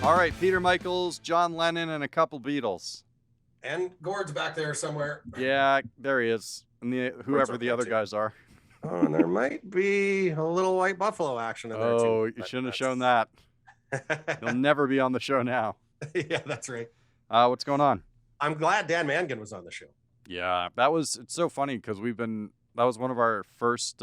All right, Peter Michaels, John Lennon, and a couple Beatles. And Gord's back there somewhere. Yeah, there he is. And whoever the other guys are. Oh, and there might be a little White Buffalo action in there, too. Oh, you shouldn't have shown that. He'll never be on the show now. Yeah, that's right. What's going on? I'm glad Dan Mangan was on the show. Yeah, it's so funny because that was one of our first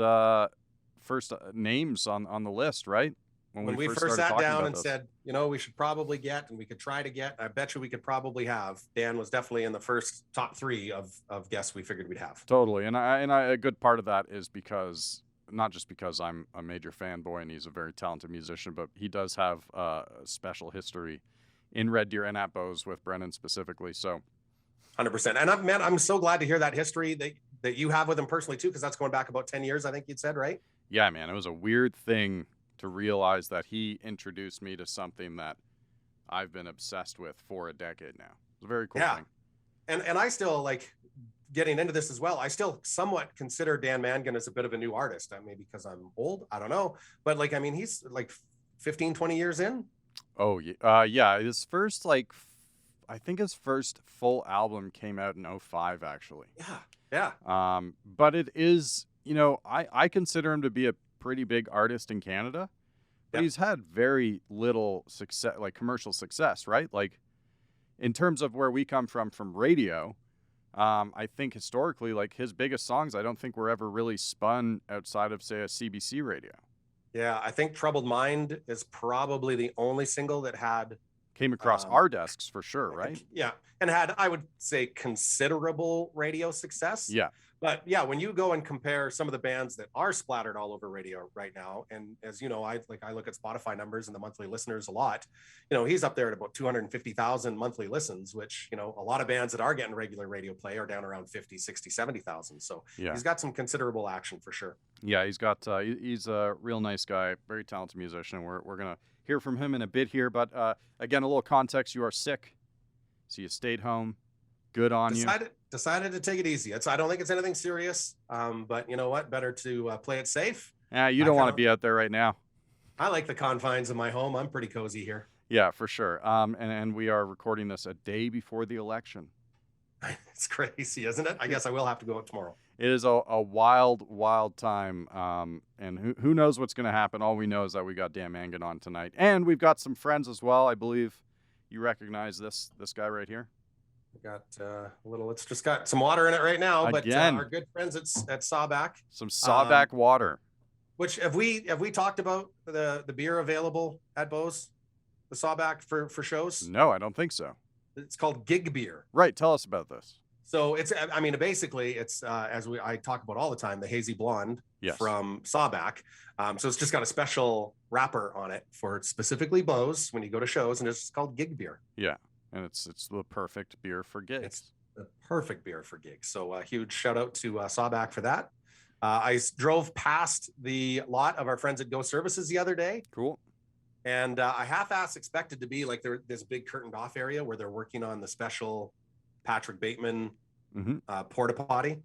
names on the list, right? When we first sat down and said, we should probably get, and we could try to get, I bet you we could probably have. Dan was definitely in the first top 3 of guests we figured we'd have. Totally. And a good part of that is not just because I'm a major fanboy and he's a very talented musician, but he does have a special history in Red Deer and at Bose with Brennan specifically. So 100%. And I'm so glad to hear that history that you have with him personally too, because that's going back about 10 years, I think you'd said, right? Yeah, man. It was a weird thing to realize that he introduced me to something that I've been obsessed with for a decade now. It's a very cool thing. And I still, like, getting into this as well, I still somewhat consider Dan Mangan as a bit of a new artist. Maybe because I'm old, I don't know. But, like, I mean, he's, like, 15, 20 years in. Oh, yeah. Yeah, his first, I think his first full album came out in 2005, actually. Yeah. But it is, I consider him to be a pretty big artist in Canada, but he's had very little success, like commercial success, right? Like in terms of where we come from radio, I think historically, like his biggest songs, I don't think were ever really spun outside of, say, a CBC radio. Yeah, I think Troubled Mind is probably the only single that came across our desks for sure, right? Yeah, and had, I would say, considerable radio success. Yeah. But yeah, when you go and compare some of the bands that are splattered all over radio right now, and as you know, I look at Spotify numbers and the monthly listeners a lot. He's up there at about 250,000 monthly listens, which, a lot of bands that are getting regular radio play are down around 50, 60, 70,000. So yeah, he's got some considerable action for sure. Yeah, he's a real nice guy, very talented musician. We're going to hear from him in a bit here, but again, a little context. You are sick, so you stayed home. Good on you. Decided to take it easy. I don't think it's anything serious, but you know what? Better to play it safe. Yeah, you don't want to be out there right now. I like the confines of my home. I'm pretty cozy here. Yeah, for sure. And we are recording this a day before the election. It's crazy, isn't it? I guess I will have to go out tomorrow. It is a wild, wild time, and who knows what's going to happen. All we know is that we got Dan Mangan on tonight, and we've got some friends as well. I believe you recognize this guy right here. We got it's just got some water in it right now. Again. But our good friends at Sawback. Some Sawback water. Which have we talked about the beer available at Bose, the Sawback for shows? No, I don't think so. It's called Gig Beer. Right. Tell us about this. So basically it's I talk about all the time, the hazy blonde from Sawback. So it's just got a special wrapper on it for specifically Bose when you go to shows, and it's called Gig Beer. Yeah. And it's the perfect beer for gigs. It's the perfect beer for gigs. So a huge shout out to Sawback for that. I drove past the lot of our friends at Go Services the other day. Cool. And I half-ass expected to be like there's a big curtained off area where they're working on the special Patrick Bateman porta potty.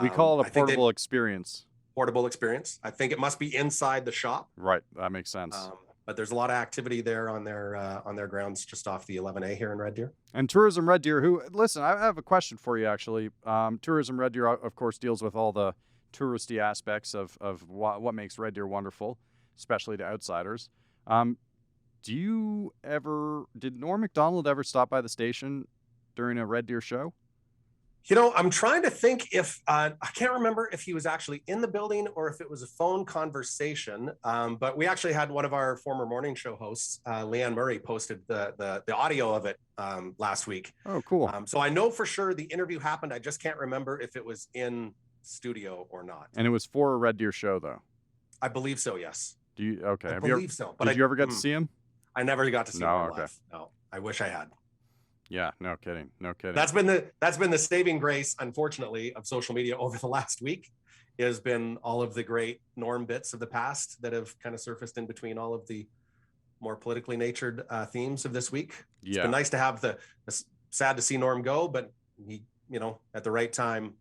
We call it a portable experience. Portable experience. I think it must be inside the shop. Right. That makes sense. But there's a lot of activity there on their grounds just off the 11A here in Red Deer. And Tourism Red Deer, listen, I have a question for you, actually. Tourism Red Deer, of course, deals with all the touristy aspects of what makes Red Deer wonderful, especially to outsiders. Did Norm Macdonald ever stop by the station during a Red Deer show? I'm trying to think if I can't remember if he was actually in the building or if it was a phone conversation. But we actually had one of our former morning show hosts, Leanne Murray, posted the audio of it last week. Oh, cool. So I know for sure the interview happened. I just can't remember if it was in studio or not. And it was for a Red Deer show, though. I believe so. Yes. Do you? Okay. I believe so. But did you ever get to see him? I never got to see him okay. live. No, I wish I had. Yeah, no kidding. That's been the saving grace, unfortunately, of social media over the last week. It has been all of the great Norm bits of the past that have kind of surfaced in between all of the more politically natured themes of this week. It's been nice to have sad to see Norm go, but he, at the right time,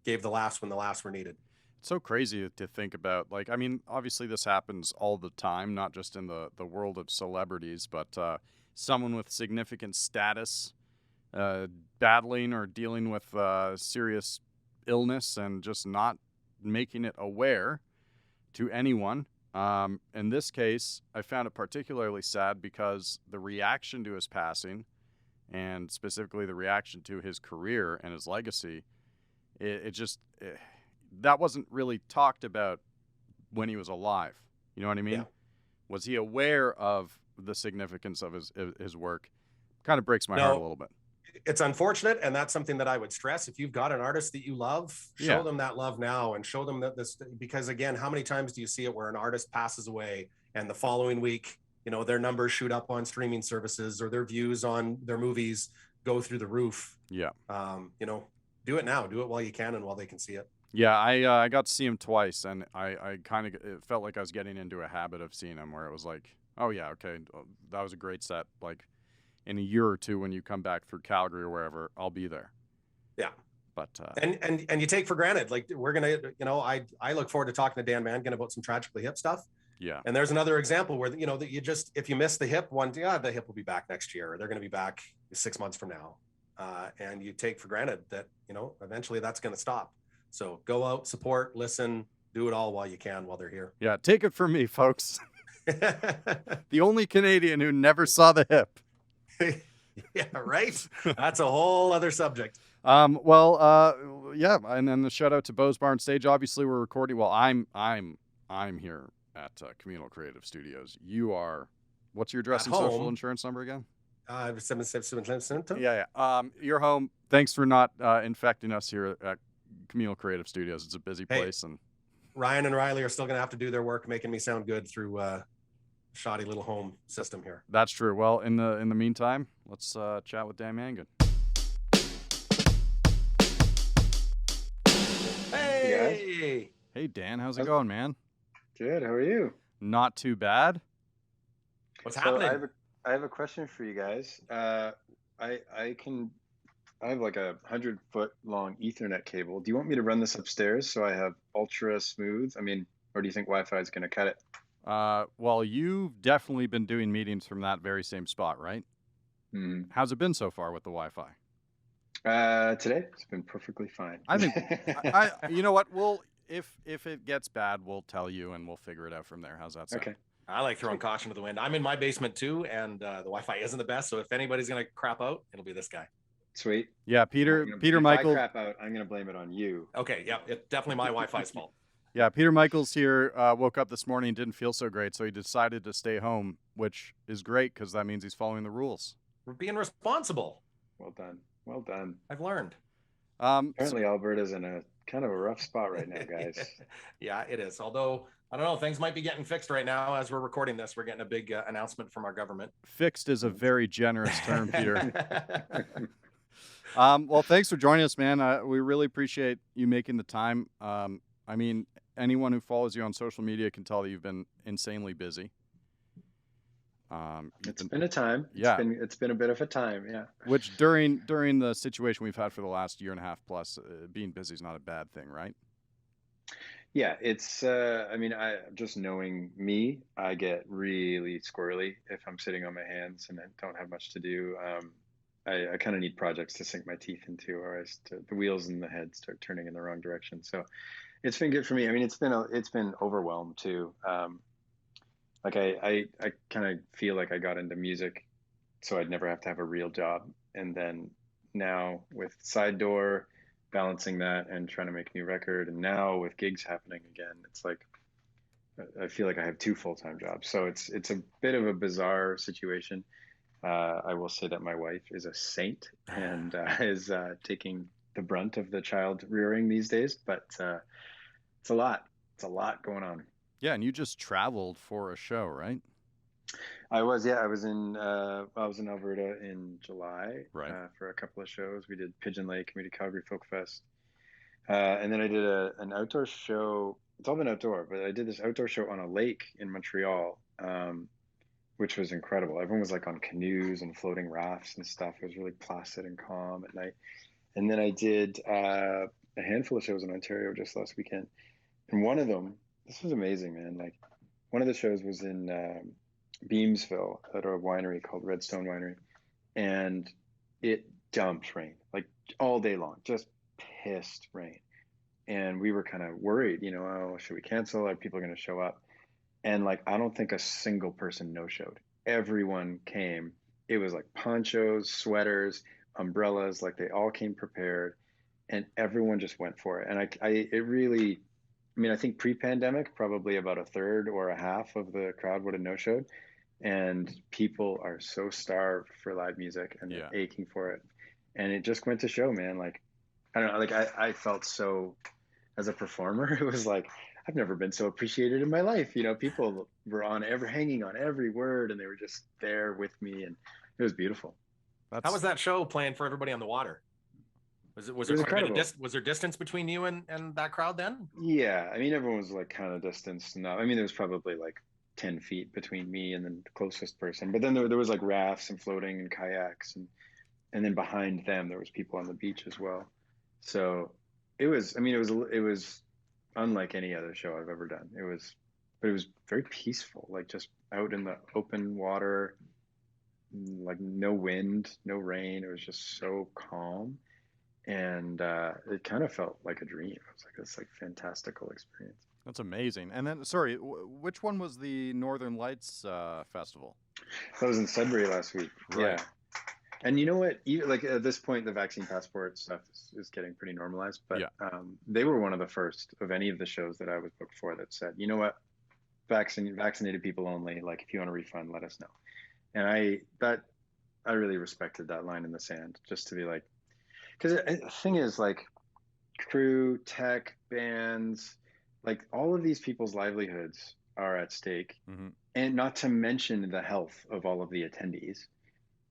gave the laughs when the laughs were needed. so crazy to think about. Like, I mean, obviously this happens all the time, not just in the world of celebrities, but someone with significant status uh, battling or dealing with serious illness and just not making it aware to anyone. In this case, I found it particularly sad because the reaction to his passing, and specifically the reaction to his career and his legacy, that wasn't really talked about when he was alive. You know what I mean? Yeah. Was he aware of the significance of his work? Kind of breaks my No. heart a little bit. It's unfortunate, and that's something that I would stress. If you've got an artist that you love, show Yeah. them that love now, and show them that because again, how many times do you see it where an artist passes away and the following week, their numbers shoot up on streaming services, or their views on their movies go through the roof? Yeah. Do it now. Do it while you can and while they can see it. Yeah, I got to see him twice, and I kind of, it felt like I was getting into a habit of seeing him where it was like, oh yeah, okay, that was a great set. Like, in a year or two when you come back through Calgary or wherever, I'll be there. Yeah. But and you take for granted, like, we're gonna, I look forward to talking to Dan Mangan about some Tragically Hip stuff. Yeah. And there's another example where, that you just, if you miss the hip one, the hip will be back next year, or they're going to be back 6 months from now. And you take for granted that, eventually that's going to stop. So go out, support, listen, do it all while you can, while they're here. Yeah. Take it from me, folks. The only Canadian who never saw the hip. Yeah, right. That's a whole other subject. Yeah, and then the shout out to Bo's Barn Stage. Obviously, we're recording. Well, I'm here at Communal Creative Studios. You are. What's your address and social insurance number again? 777. Yeah. You're home. Thanks for not infecting us here at Communal Creative Studios. It's a busy place, and Ryan and Ryley are still going to have to do their work, making me sound good through shoddy little home system here. That's true. Well, in the meantime, let's chat with Dan Mangan. Hey. Hey, Dan. How's it going, man? Good. How are you? Not too bad. What's happening? I have a question for you guys. I have like a 100-foot long Ethernet cable. Do you want me to run this upstairs so I have ultra smooth? I mean, or do you think Wi-Fi is going to cut it? Well, you've definitely been doing meetings from that very same spot, right? Mm-hmm. How's it been so far with the Wi-Fi? Today it's been perfectly fine. I think you know what? If it gets bad, we'll tell you and we'll figure it out from there. How's that sound? Okay. I like throwing caution to the wind. I'm in my basement too, and the Wi-Fi isn't the best. So if anybody's gonna crap out, it'll be this guy. Sweet. Yeah, Peter if Michael. I crap out, I'm gonna blame it on you. Okay. Yeah. It's definitely my Wi-Fi's fault. Yeah, Peter Michaels here woke up this morning and didn't feel so great, so he decided to stay home, which is great because that means he's following the rules. We're being responsible. Well done. Well done. I've learned. Apparently, Alberta's in a kind of a rough spot right now, guys. Yeah, it is. Although, I don't know, things might be getting fixed right now as we're recording this. We're getting a big announcement from our government. Fixed is a very generous term, Peter. Well, thanks for joining us, man. We really appreciate you making the time. I mean, anyone who follows you on social media can tell that you've been insanely busy. It's been a time. Yeah. It's been a bit of a time, yeah. Which during the situation we've had for the last year and a half plus, being busy is not a bad thing, right? Yeah, it's I mean, I just knowing me, I get really squirrely if I'm sitting on my hands and I don't have much to do. I kind of need projects to sink my teeth into, or else the wheels in the head start turning in the wrong direction. So it's been good for me. I mean, it's been overwhelmed too. Like I kind of feel like I got into music so I'd never have to have a real job. And then now with Side Door, balancing that and trying to make a new record, and now with gigs happening again, it's like I feel like I have 2 full-time jobs. So it's a bit of a bizarre situation. I will say that my wife is a saint and is taking the brunt of the child rearing these days, but it's a lot. It's a lot going on. Yeah, and you just traveled for a show, right? I was in Alberta in July, right, for a couple of shows. We did Pigeon Lake, Community Calgary Folk Fest, and then I did an outdoor show. It's all been outdoor, but I did this outdoor show on a lake in Montreal, which was incredible. Everyone was like on canoes and floating rafts and stuff. It was really placid and calm at night. And then I did a handful of shows in Ontario just last weekend. And one of them, this was amazing, man. Like one of the shows was in Beamsville at a winery called Redstone Winery, and it dumped rain like all day long, just pissed rain. And we were kind of worried, oh, should we cancel? Are people going to show up? And like, I don't think a single person no-showed. Everyone came. It was like ponchos, sweaters, umbrellas, like they all came prepared, and everyone just went for it. And it really, I mean, I think pre-pandemic, probably about a third or a half of the crowd would have no-showed. And people are so starved for live music and they're aching for it. And it just went to show, man. Like, I don't know, like I felt so, as a performer, it was like, I've never been so appreciated in my life. People were hanging on every word, and they were just there with me, and it was beautiful. How was that show playing for everybody on the water? Was there incredible. Was there distance between you and that crowd then? Yeah, I mean, everyone was like kind of distanced enough. I mean, there was probably like 10 feet between me and the closest person, but then there was like rafts and floating and kayaks, and then behind them there was people on the beach as well. So it was unlike any other show I've ever done. But it was very peaceful, like just out in the open water, like no wind, no rain. It was just so calm. And it kind of felt like a dream. It was like this like fantastical experience. That's amazing. And then, sorry, which one was the Northern Lights Festival? That was in Sudbury last week. Right. Yeah. And you know what? Like at this point, the vaccine passport stuff is getting pretty normalized. But they were one of the first of any of the shows that I was booked for that said, you know what, vaccinated people only. Like if you want a refund, let us know. And I really respected that line in the sand, just to be like, because the thing is, like, crew, tech, bands, like all of these people's livelihoods are at stake, and not to mention the health of all of the attendees.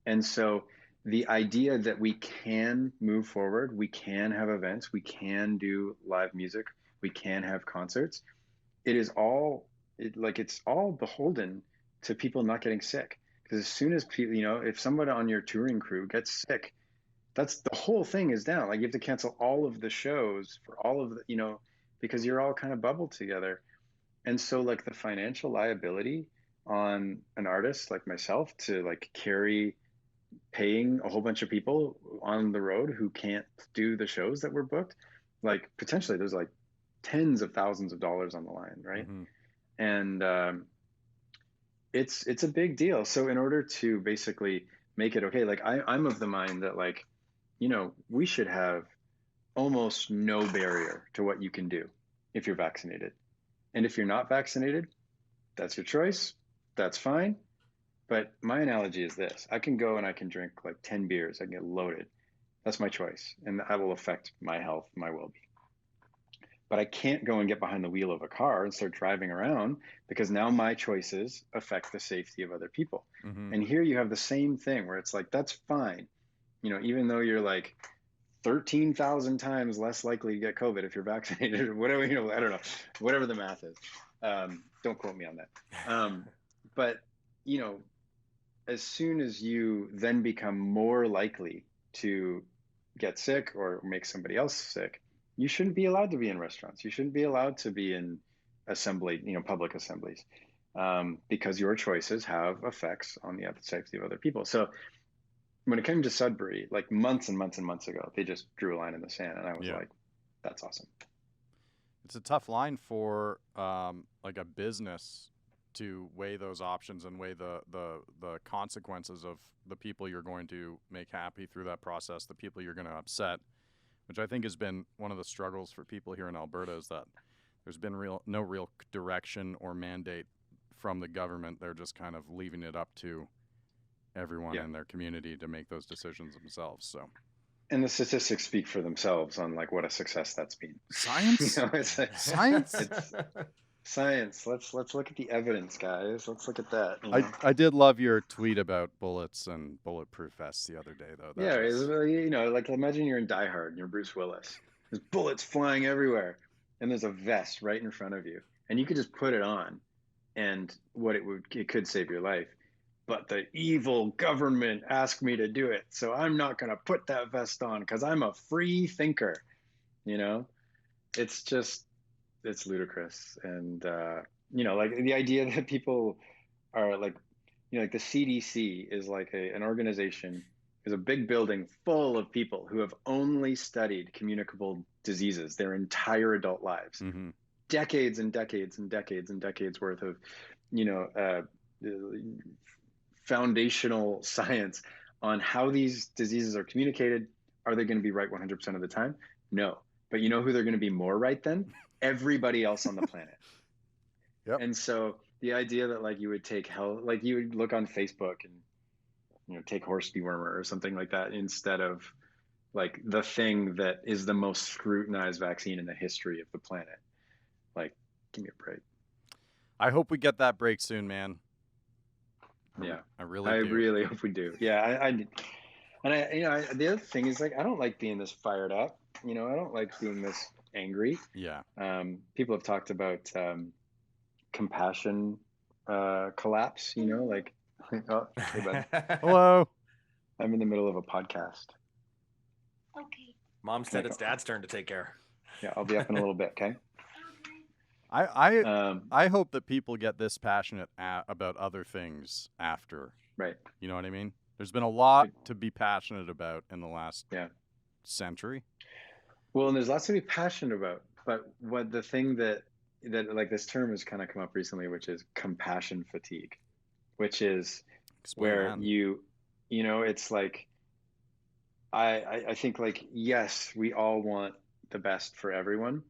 And so the idea that we can move forward, we can have events, we can do live music, we can have concerts, it's all beholden to people not getting sick. Because as soon as people, if someone on your touring crew gets sick, that's the whole thing is down. Like you have to cancel all of the shows for all of the, because you're all kind of bubbled together. And so like the financial liability on an artist like myself to like carry paying a whole bunch of people on the road who can't do the shows that were booked, like potentially there's like tens of thousands of dollars on the line, right? And it's a big deal. So in order to basically make it okay, like I'm of the mind that like, we should have almost no barrier to what you can do if you're vaccinated. And if you're not vaccinated, that's your choice. That's fine. But my analogy is this: I can go and I can drink like 10 beers. I can get loaded. That's my choice. And that will affect my health, my well-being. But I can't go and get behind the wheel of a car and start driving around, because now my choices affect the safety of other people. And here you have the same thing where it's like, that's fine. Even though you're like 13,000 times less likely to get COVID if you're vaccinated or whatever, I don't know, whatever the math is. Don't quote me on that. But, as soon as you then become more likely to get sick or make somebody else sick, you shouldn't be allowed to be in restaurants. You shouldn't be allowed to be in public assemblies, because your choices have effects on the safety of other people. So when it came to Sudbury, like months and months and months ago, they just drew a line in the sand, and I was like, that's awesome. It's a tough line for like a business to weigh those options and weigh the consequences of the people you're going to make happy through that process, the people you're going to upset, which I think has been one of the struggles for people here in Alberta, is that there's been no real direction or mandate from the government. They're just kind of leaving it up to everyone in their community to make those decisions themselves. So, and the statistics speak for themselves on like what a success that's been. Science, it's like, science. It's science. Let's look at the evidence, guys. Let's look at that. I did love your tweet about bullets and bulletproof vests the other day, though. Like imagine you're in Die Hard and you're Bruce Willis. There's bullets flying everywhere, and there's a vest right in front of you, and you could just put it on, and it could save your life. But the evil government asked me to do it, so I'm not going to put that vest on because I'm a free thinker. It's just, it's ludicrous. And like the idea that people are like, like the CDC is like an organization, is a big building full of people who have only studied communicable diseases their entire adult lives, decades and decades and decades and decades worth of, foundational science on how these diseases are communicated. Are they going to be right 100% of the time? No. But you know who they're going to be more right than? Everybody else on the planet. Yep. And so the idea that like you would take like you would look on Facebook and take horse dewormer or something like that instead of like the thing that is the most scrutinized vaccine in the history of the planet. Like, give me a break. I hope we get that break soon, man. Yeah, I really hope we do. Yeah, the other thing is like I don't like being this fired up. I don't like being this angry. Yeah. People have talked about compassion collapse. Like, oh, hey bud. Hello. I'm in the middle of a podcast. Okay. Mom said it's Dad's turn to take care. Yeah, I'll be up in a little bit. Okay. I hope that people get this passionate about other things after. Right. You know what I mean? There's been a lot to be passionate about in the last century. Well, and there's lots to be passionate about, but what the thing that like this term has kind of come up recently, which is compassion fatigue, which is where it's like, I think like, yes, we all want the best for everyone,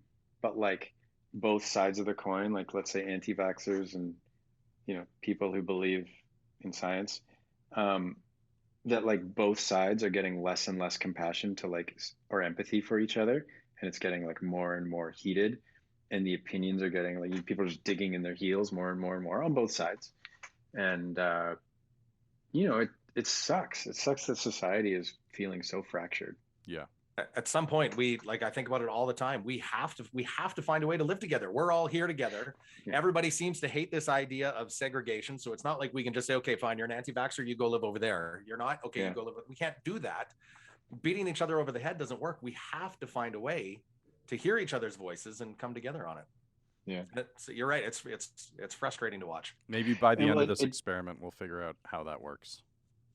but like both sides of the coin, like let's say anti-vaxxers and, people who believe in science, that like both sides are getting less and less compassion to like, or empathy for each other. And it's getting like more and more heated, and the opinions are getting like people are just digging in their heels more and more and more on both sides. And, it sucks. It sucks that society is feeling so fractured. Yeah. At some point, I think about it all the time. We have to find a way to live together. We're all here together. Yeah. Everybody seems to hate this idea of segregation. So it's not like we can just say, okay, fine, you're an anti-vaxxer, you go live over there. You're not, okay, you go live. We can't do that. Beating each other over the head doesn't work. We have to find a way to hear each other's voices and come together on it. Yeah. So you're right. It's frustrating to watch. Maybe by the end of this experiment, we'll figure out how that works.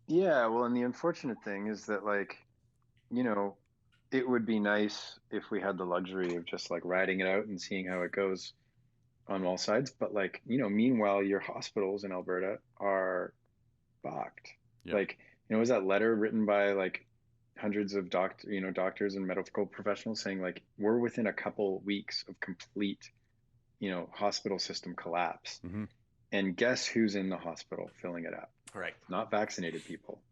Yeah. Well, and the unfortunate thing is that it would be nice if we had the luxury of just like riding it out and seeing how it goes on all sides. But meanwhile, your hospitals in Alberta are fucked. Yeah. Was that letter written by like hundreds of doctors and medical professionals saying like, we're within a couple weeks of complete, hospital system collapse. Mm-hmm. And guess who's in the hospital filling it up? Right. Not vaccinated people,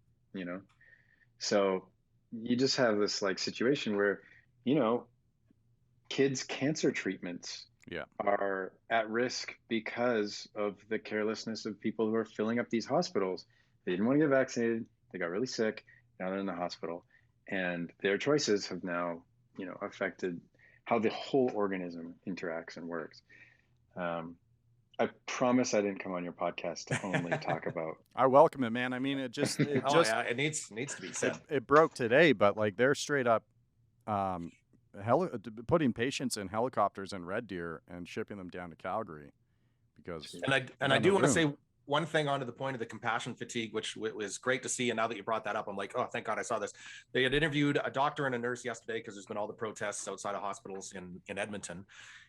So you just have this like situation where, kids' cancer treatments are at risk because of the carelessness of people who are filling up these hospitals. They didn't want to get vaccinated. They got really sick. Now they're in the hospital, and their choices have now, affected how the whole organism interacts and works. I promise I didn't come on your podcast to only talk about. I welcome it, man. I mean, it needs to be said. It broke today, but like they're straight up putting patients in helicopters in Red Deer and shipping them down to Calgary because. And I do want to say one thing onto the point of the compassion fatigue, which was great to see. And now that you brought that up, I'm like, oh, thank God I saw this. They had interviewed a doctor and a nurse yesterday because there's been all the protests outside of hospitals in Edmonton.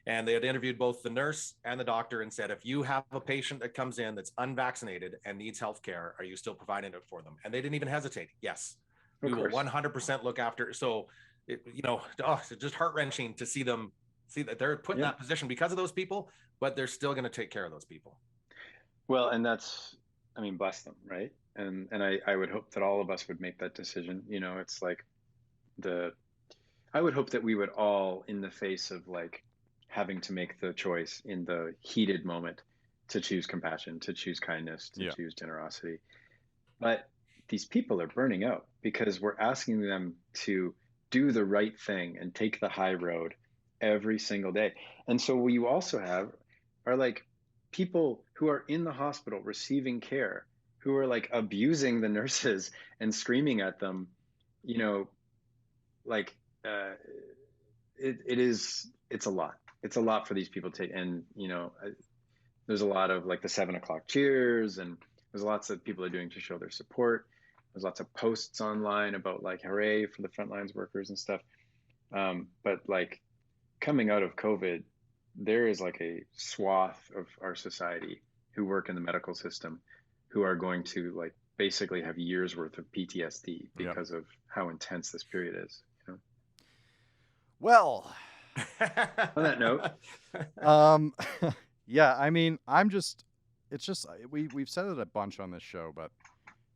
And they had interviewed both the nurse and the doctor and said, if you have a patient that comes in that's unvaccinated and needs health care, are you still providing it for them? And they didn't even hesitate. Yes, we will 100% look after. So, it's just heart-wrenching to see that they're put in that position because of those people, but they're still going to take care of those people. Well, and that's, bless them, right? And I would hope that all of us would make that decision. It's like I would hope that we would all, in the face of like having to make the choice in the heated moment, to choose compassion, to choose kindness, to choose generosity. But these people are burning out because we're asking them to do the right thing and take the high road every single day. And so what you also have are like people who are in the hospital receiving care, who are like abusing the nurses and screaming at them, it's a lot. it's a lot for these people to take. And, there's a lot of like the 7 o'clock cheers, and there's lots that people are doing to show their support. There's lots of posts online about like, hooray for the frontlines workers and stuff. But like coming out of COVID, there is like a swath of our society who work in the medical system who are going to like basically have years worth of PTSD because of how intense this period is. Well, on that note, yeah, I mean, it's just, we've said it a bunch on this show, but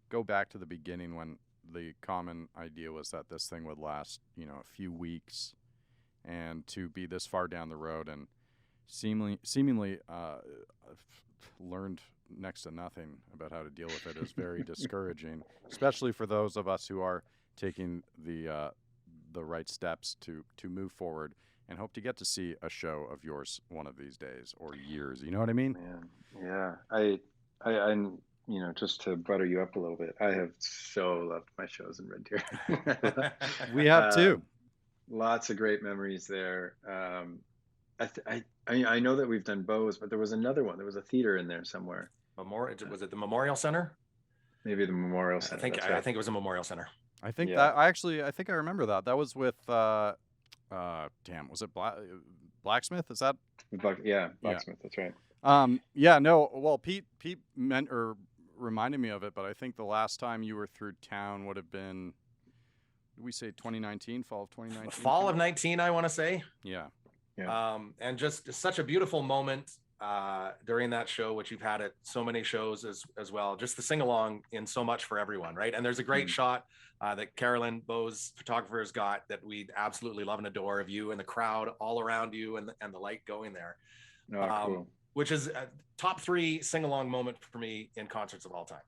go back to the beginning when the common idea was that this thing would last, a few weeks, and to be this far down the road and seemingly learned next to nothing about how to deal with it is very discouraging, especially for those of us who are taking the right steps to move forward and hope to get to see a show of yours one of these days or years. You know what I mean? Man, yeah. I'm, just to butter you up a little bit, I have so loved my shows in Red Deer. We have too. Lots of great memories there. I know that we've done Bows, but there was another one. There was a theater in there somewhere. Was it the Memorial Center? Maybe the Memorial Center. I think it was a Memorial Center. I think I think I remember that. That was with was it Blacksmith? Is that? Blacksmith. That's right. Well, Pete reminded me of it, but I think the last time you were through town would have been, did we say 2019, fall of 2019? Fall of 19, I want to say. Yeah. And just such a beautiful moment during that show, which you've had at so many shows as well. Just the sing along in so much for everyone, right? And there's a great shot that Carolyn Bowes photographer has got that we absolutely love and adore of you and the crowd all around you and the light going there. Cool. Which is a top 3 sing along moment for me in concerts of all time.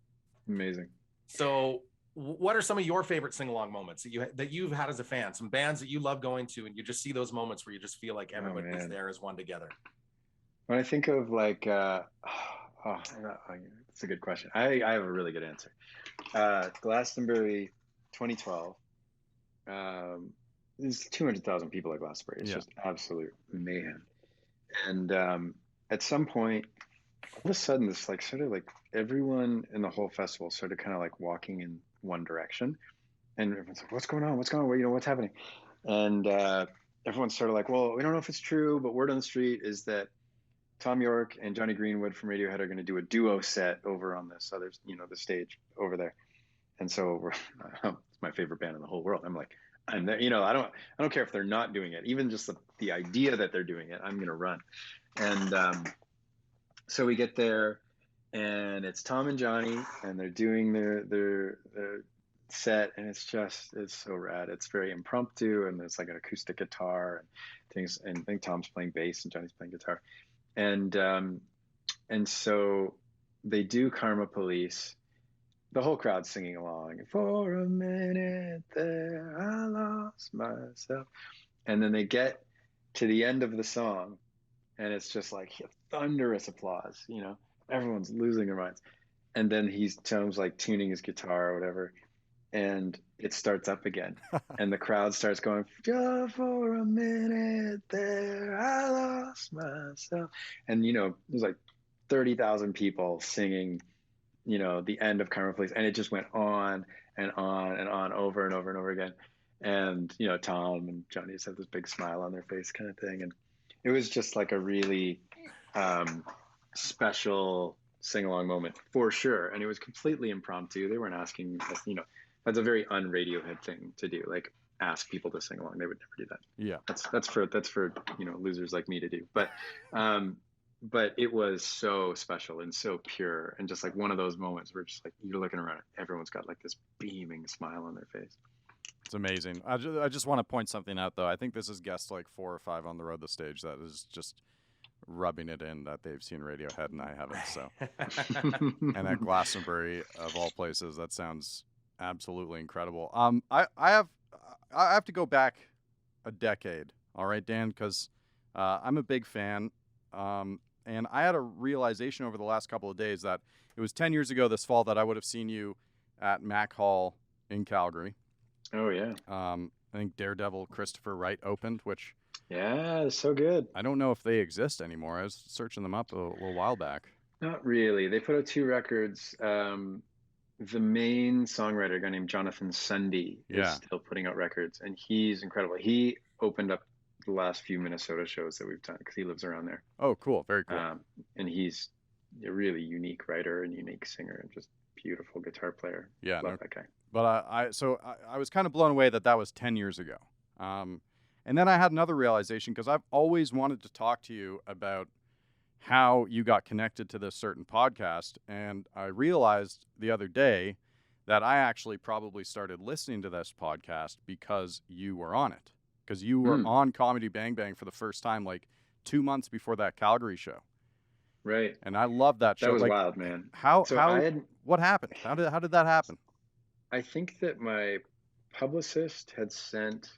Amazing. So what are some of your favorite sing along moments that you've had as a fan? Some bands that you love going to, and you just see those moments where you just feel like everybody is there as one together. When I think of like, it's a good question. I have a really good answer. Glastonbury 2012. There's 200,000 people at Glastonbury. It's just absolute mayhem. And at some point, all of a sudden, this like sort of like everyone in the whole festival started kind of like walking in one direction, and everyone's like, "What's going on? What's going on? What's happening?" And everyone's sort of like, "Well, we don't know if it's true, but word on the street is that Tom York and Johnny Greenwood from Radiohead are going to do a duo set over on this other, the stage over there." And so it's my favorite band in the whole world. I'm like, I'm there, I don't care if they're not doing it. Even just the idea that they're doing it, I'm going to run. And so we get there, and it's Tom and Johnny, and they're doing their set, and it's so rad. It's very impromptu, and there's like an acoustic guitar and things, and I think Tom's playing bass and Johnny's playing guitar. And so they do Karma Police. The whole crowd's singing along. For a minute there, I lost myself. And then they get to the end of the song, and it's just like thunderous applause. Everyone's losing their minds. And then Tom's like tuning his guitar or whatever, and it starts up again. And the crowd starts going, just for a minute there, I lost myself. And, there's like 30,000 people singing, the end of Karma Police. And it just went on and on and on over and over and over again. And, Tom and Johnny just had this big smile on their face kind of thing. And it was just like a really special sing-along moment for sure. And it was completely impromptu. They weren't asking, that's a very un-Radiohead thing to do, like ask people to sing along. They would never do that. Yeah. That's for losers like me to do. But it was so special and so pure, and just like one of those moments where just like you're looking around, everyone's got like this beaming smile on their face. It's amazing. I just want to point something out, though. I think this is guest like 4 or 5 on the road the stage that is just rubbing it in that they've seen Radiohead and I haven't. So, and at Glastonbury of all places, that sounds absolutely incredible. I have to go back a decade. All right, Dan, because I'm a big fan. And I had a realization over the last couple of days that it was 10 years ago this fall that I would have seen you at Mac Hall in Calgary. Oh, yeah. I think Daredevil Christopher Wright opened, which Yeah, it's so good. I don't know if they exist anymore. I was searching them up a little while back. Not really. They put out 2 records. The main songwriter, a guy named Jonathan Sundy, is Yeah. still putting out records, and he's incredible. He opened up the last few Minnesota shows that we've done because he lives around there. Oh, cool. Very cool. And he's a really unique writer and unique singer and just beautiful guitar player. Yeah. Love that guy. But I was kind of blown away that was 10 years ago. And then I had another realization, because I've always wanted to talk to you about how you got connected to this certain podcast. And I realized the other day that I actually probably started listening to this podcast because you were on it. Because you were on Comedy Bang Bang for the first time, like 2 months before that Calgary show. Right. And I love that show. That was like, wild, man. What happened? How did that happen? I think that my publicist had sent,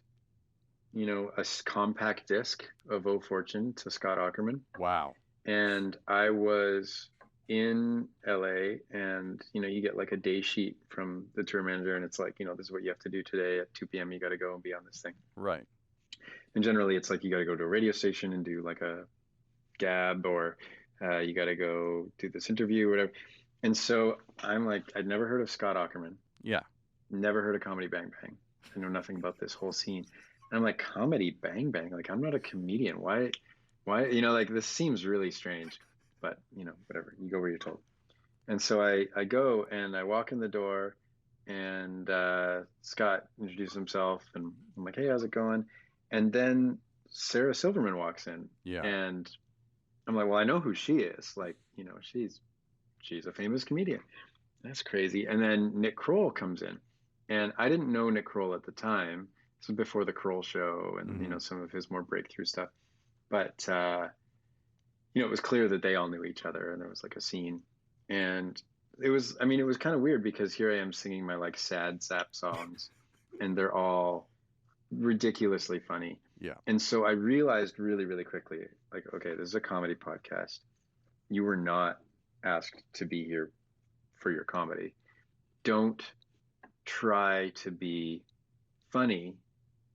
a compact disc of O Fortune to Scott Aukerman. Wow. And I was in LA, and you get like a day sheet from the tour manager, and it's like, this is what you have to do today at 2 p.m. You got to go and be on this thing. Right. And generally it's like you got to go to a radio station and do like a gab, or you got to go do this interview or whatever. And so I'm like, I'd never heard of Scott Aukerman. Yeah. Never heard of Comedy Bang Bang. I know nothing about this whole scene. And I'm like, Comedy Bang Bang? Like, I'm not a comedian. Why, like, this seems really strange, but whatever, you go where you're told. And so I go and I walk in the door, and Scott introduces himself, and I'm like, hey, how's it going? And then Sarah Silverman walks in. Yeah. And I'm like, well, I know who she is. Like, she's a famous comedian. That's crazy. And then Nick Kroll comes in, and I didn't know Nick Kroll at the time. This was before the Kroll show and, some of his more breakthrough stuff. But, it was clear that they all knew each other, and there was like a scene. And it was kind of weird, because here I am singing my like sad sap songs, and they're all ridiculously funny. Yeah. And so I realized really, really quickly, like, okay, this is a comedy podcast. You were not asked to be here for your comedy. Don't try to be funny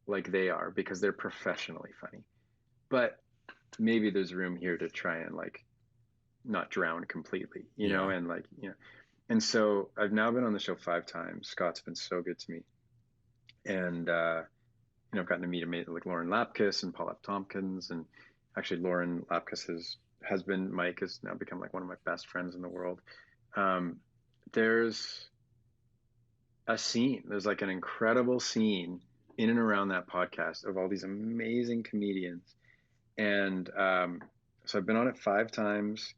like they are, because they're professionally funny. But maybe there's room here to try and like not drown completely, and like, and so I've now been on the show 5 times. Scott's been so good to me. And, I've gotten to meet amazing, like Lauren Lapkus and Paul F. Tompkins. And actually Lauren Lapkus's husband, Mike, has now become like one of my best friends in the world. There's a scene, there's like an incredible scene in and around that podcast of all these amazing comedians. And so I've been on it 5 times,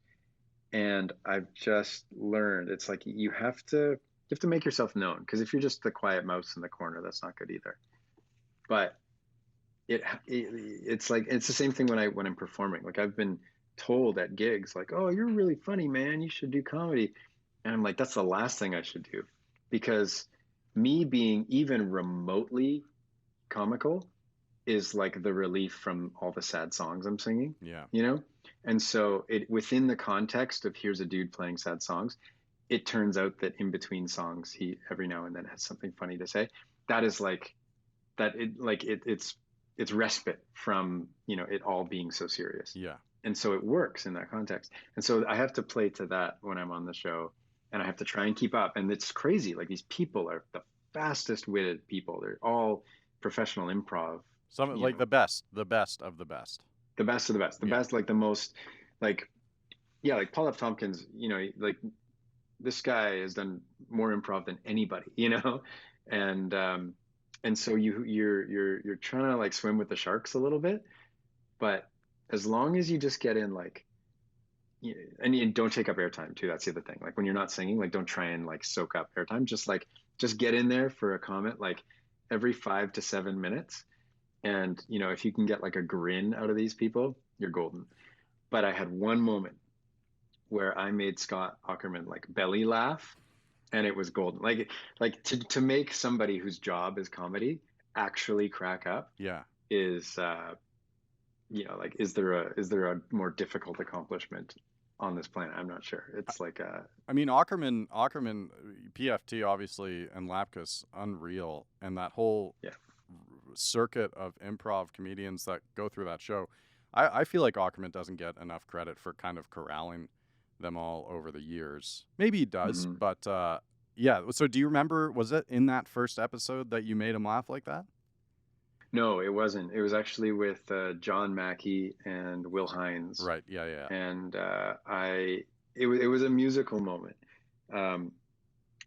and I've just learned it's like you have to make yourself known, because if you're just the quiet mouse in the corner, that's not good either. But it's like, it's the same thing when I'm performing. Like, I've been told at gigs like, oh, you're really funny, man, you should do comedy. And I'm like, that's the last thing I should do, because me being even remotely comical is like the relief from all the sad songs I'm singing. Yeah. And so within the context of here's a dude playing sad songs, it turns out that in between songs, he every now and then has something funny to say. That is like that. It's respite from, it all being so serious. Yeah. And so it works in that context. And so I have to play to that when I'm on the show, and I have to try and keep up. And it's crazy. Like, these people are the fastest witted people. They're all professional improv. Some like the best of the best. The best of the best. The best, like the most, like, yeah, like Paul F. Tompkins, like this guy has done more improv than anybody, and so you're trying to like swim with the sharks a little bit, but as long as you just get in like, and you don't take up airtime too. That's the other thing. Like, when you're not singing, like, don't try and like soak up airtime. Just get in there for a comment like every 5 to 7 minutes. And, if you can get like a grin out of these people, you're golden. But I had one moment where I made Scott Aukerman like belly laugh, and it was golden. Like to make somebody whose job is comedy actually crack up. Yeah. Is, like, is there a more difficult accomplishment on this planet? I'm not sure. It's like Aukerman, PFT obviously, and Lapkus, unreal, and that whole circuit of improv comedians that go through that show, I feel like Ackerman doesn't get enough credit for kind of corralling them all over the years. Maybe he does, Mm-hmm. but yeah. So do you remember, was it in that first episode that you made him laugh like that? No, it wasn't. It was actually with John Mackey and Will Hines. Right. Yeah. Yeah. And it was a musical moment.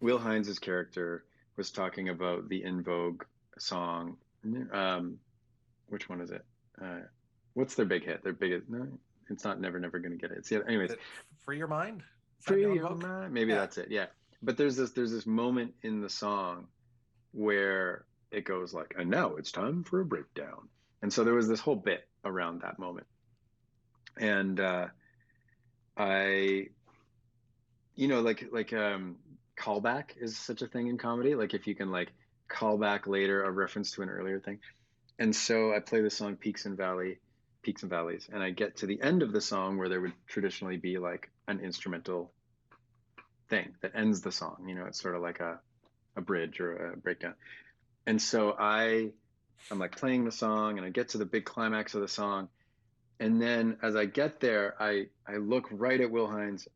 Will Hines's character was talking about the In Vogue song. Which one is it? What's their big hit? Their biggest? No, it's not Never Never Gonna Get It. It's the, anyways. Free Your Mind? Is that Free the Your hook? Mind. Maybe Yeah. that's it. Yeah. But there's this moment in the song where it goes like, and now it's time for a breakdown. And so there was this whole bit around that moment. And I, callback is such a thing in comedy. Like if you can like call back later a reference to an earlier thing. And so I play the song Peaks and Valleys, and I get to the end of the song where there would traditionally be like an instrumental thing that ends the song. It's sort of like a bridge or a breakdown. And so I'm like playing the song, and I get to the big climax of the song. And then as I get there, I look right at Will Hines,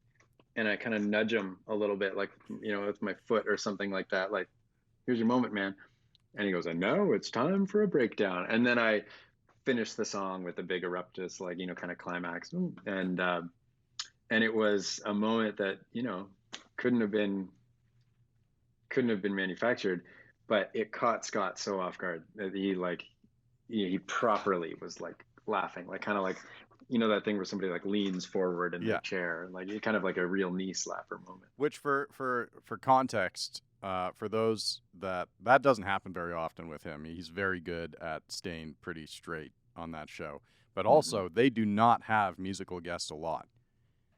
and I kind of nudge him a little bit, like, with my foot or something like that. Like, here's your moment, man. And he goes, and now it's time for a breakdown. And then I finish the song with a big eruptus, like, kind of climax. And it was a moment that, couldn't have been manufactured, but it caught Scott so off guard that he properly was like laughing, like kind of like, that thing where somebody like leans forward in the chair, like kind of like a real knee slapper moment. Which for context, for those that doesn't happen very often with him. He's very good at staying pretty straight on that show. But also, they do not have musical guests a lot.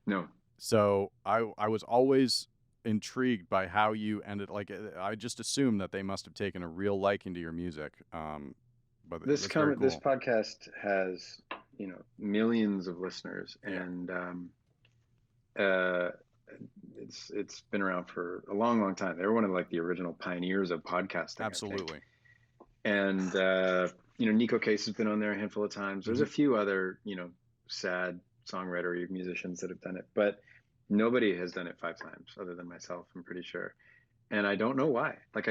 No. So I was always intrigued by how you ended. Like, I just assumed that they must have taken a real liking to your music. But this cool. This podcast has millions of listeners, and it's been around for a long, long time. They were one of like the original pioneers of podcasting. Absolutely. And Nico Case has been on there a handful of times. There's a few other sad songwriter musicians that have done it, but nobody has done it 5 times other than myself, I'm pretty sure. And I don't know why. Like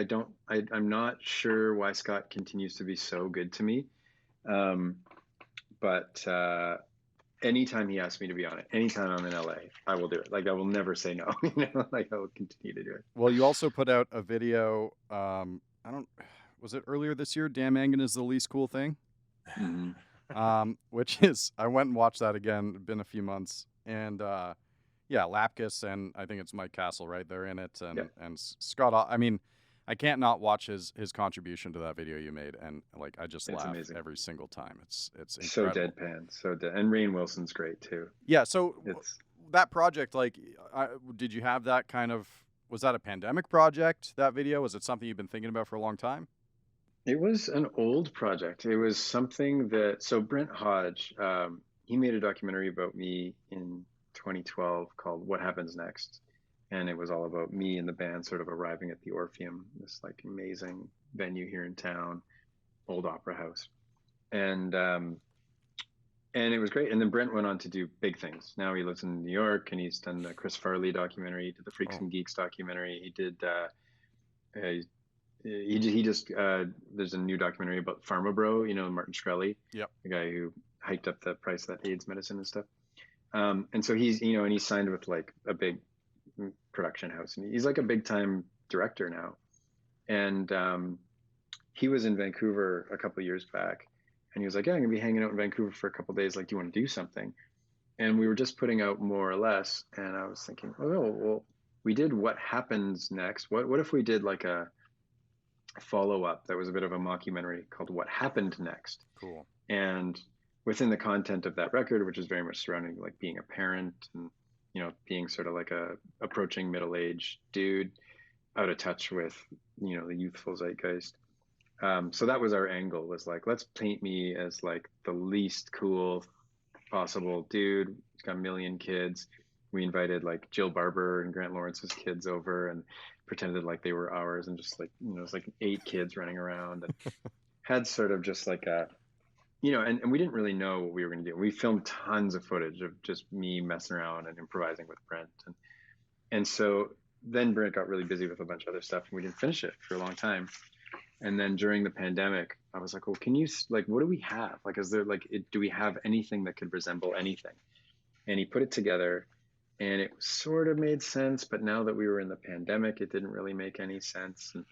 I'm not sure why Scott continues to be so good to me. But anytime he asks me to be on it, anytime I'm in LA, I will do it. Like I will never say no. Like I will continue to do it. Well, you also put out a video. Was it earlier this year? Dan Mangan is the least cool thing. Mm-hmm. Which is, I went and watched that again. It's been a few months, and Lapkus and I think it's Mike Castle, right? They're in it, and Scott. I mean, I can't not watch his contribution to that video you made, and like I just laugh every single time. It's incredible. So deadpan, and Rainn Wilson's great too. Yeah. So that project, like, did you have that kind of? Was that a pandemic project? That video, was it something you've been thinking about for a long time? It was an old project. It was something that Brent Hodge, he made a documentary about me in 2012 called What Happens Next. And it was all about me and the band sort of arriving at the Orpheum, this like amazing venue here in town, old opera house. And it was great. And then Brent went on to do big things. Now he lives in New York, and he's done the Chris Farley documentary, he did the Freaks and Geeks documentary. He did, he just, there's a new documentary about PharmaBro, Martin Shkreli, the guy who hiked up the price of that AIDS medicine and stuff. And so he's, and he's signed with like a big production house, and he's like a big time director now. And he was in Vancouver a couple of years back, and he was like, yeah, I'm gonna be hanging out in Vancouver for a couple of days. Like, do you want to do something? And we were just putting out More or Less, and I was thinking, oh, well, we did What Happens Next. What if we did like a follow-up that was a bit of a mockumentary called What Happened Next? Cool. And within the content of that record, which is very much surrounding like being a parent and being sort of like a approaching middle-aged dude, out of touch with the youthful zeitgeist. So that was our angle, was like, let's paint me as like the least cool possible dude. He's got a million kids. We invited like Jill Barber and Grant Lawrence's kids over and pretended like they were ours, and just like, it's like 8 kids running around and had sort of just like a, you know, and we didn't really know what we were going to do. We filmed tons of footage of just me messing around and improvising with Brent. And so then Brent got really busy with a bunch of other stuff and we didn't finish it for a long time. And then during the pandemic, I was like, well, can you, like, what do we have? Like, is there like, do we have anything that could resemble anything? And he put it together and it sort of made sense. But now that we were in the pandemic, it didn't really make any sense. And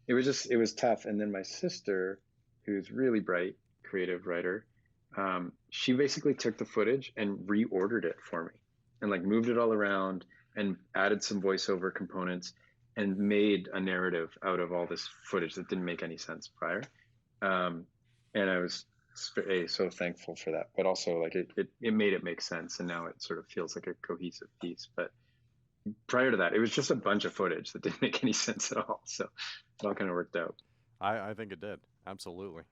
it was tough. And then my sister, who's really bright, creative writer, she basically took the footage and reordered it for me and like moved it all around and added some voiceover components and made a narrative out of all this footage that didn't make any sense prior. And I was so thankful for that, but also like it made it make sense. And now it sort of feels like a cohesive piece. But prior to that, it was just a bunch of footage that didn't make any sense at all. So it all kind of worked out. I think it did. Absolutely.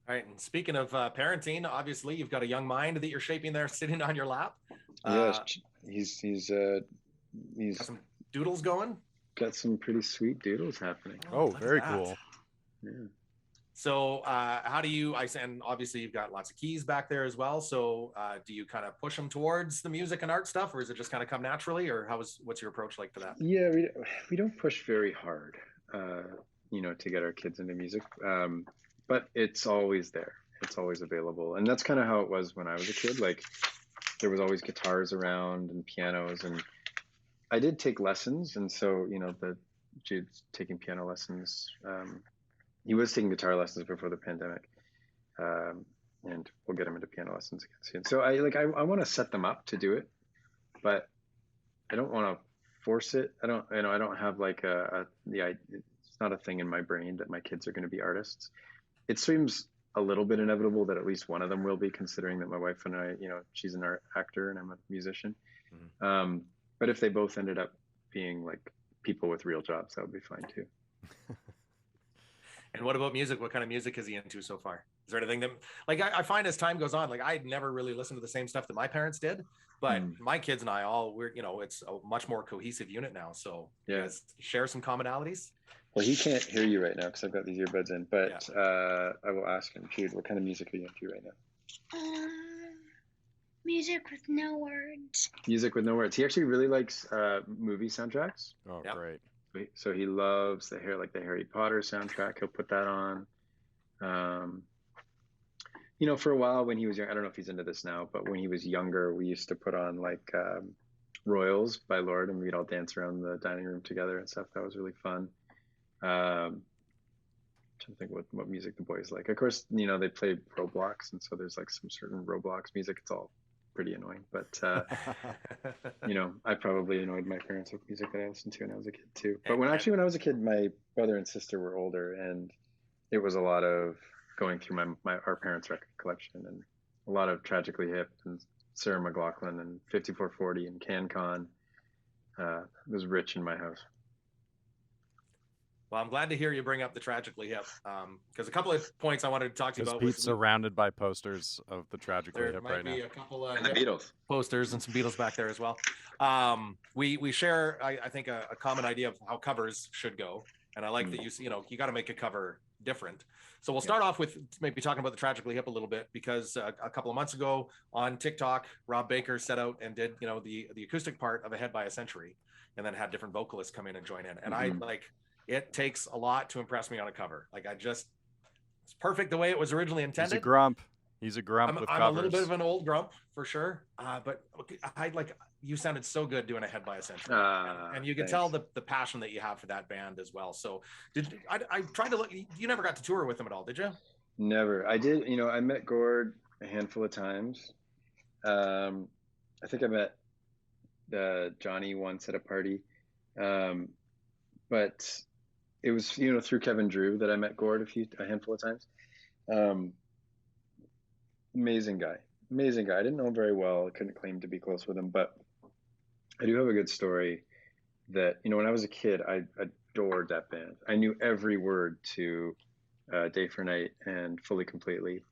All right. And speaking of parenting, obviously you've got a young mind that you're shaping there sitting on your lap. Yes. He's got some doodles going. Got some pretty sweet doodles happening. Oh, very cool. Yeah. So how do you, and obviously you've got lots of keys back there as well. So do you kind of push them towards the music and art stuff, or is it just kind of come naturally, or what's your approach like to that? Yeah, we don't push very hard, you know, to get our kids into music. But it's always there. It's always available. And that's kind of how it was when I was a kid. Like there was always guitars around and pianos, and I did take lessons. And so, you know, Jude's taking piano lessons. He was taking guitar lessons before the pandemic. And we'll get him into piano lessons again soon. So I want to set them up to do it, but I don't want to force it. I don't have like it's not a thing in my brain that my kids are going to be artists. It seems a little bit inevitable that at least one of them will be, considering that my wife and I, you know, she's an art actor and I'm a musician. Mm-hmm. But if they both ended up being like people with real jobs, that would be fine too. And what about music? What kind of music is he into so far? Is there anything that, like, I find as time goes on, like I'd never really listened to the same stuff that my parents did, but my kids and I we're, you know, it's a much more cohesive unit now. So yeah, you guys share some commonalities. Well, he can't hear you right now because I've got these earbuds in, but yeah. I will ask him, Jude, what kind of music are you into right now? Music with no words. Music with no words. He actually really likes movie soundtracks. Oh, yep. Great. So he loves the Harry Potter soundtrack. He'll put that on. You know, for a while when he was young, I don't know if he's into this now, but when he was younger, we used to put on like Royals by Lorde, and we'd all dance around the dining room together and stuff. That was really fun. I'm trying to think what music the boys like. Of course, you know, they play Roblox, and so there's like some certain Roblox music. It's all pretty annoying, but you know, I probably annoyed my parents with music that I listened to when I was a kid too. But when I was a kid, my brother and sister were older, and it was a lot of going through our parents' record collection, and a lot of Tragically Hip and Sarah McLachlan and 5440 and CanCon. It was rich in my house. Well, I'm glad to hear you bring up the Tragically Hip, because a couple of points I wanted to talk to you about. Pete's surrounded by posters of the Tragically Hip right now. There might be a couple and the Beatles posters and some Beatles back there as well. We share, I think, a common idea of how covers should go, and I like that you got to make a cover different. So we'll start off with maybe talking about the Tragically Hip a little bit, because a couple of months ago on TikTok, Rob Baker set out and did, you know, the acoustic part of Ahead by a Century, and then had different vocalists come in and join in. And it takes a lot to impress me on a cover. Like it's perfect the way it was originally intended. He's a grump. He's a grump with covers. I'm a little bit of an old grump for sure. But you sounded so good doing Ahead by a Century, and you could tell the passion that you have for that band as well. So I tried to look. You never got to tour with them at all, did you? Never. I did. You know, I met Gord a handful of times. I think I met Johnny once at a party, but it was, you know, through Kevin Drew that I met Gord a handful of times. Amazing guy. I didn't know him very well. I couldn't claim to be close with him, but I do have a good story that, you know, when I was a kid, I adored that band. I knew every word to Day for Night and Fully Completely,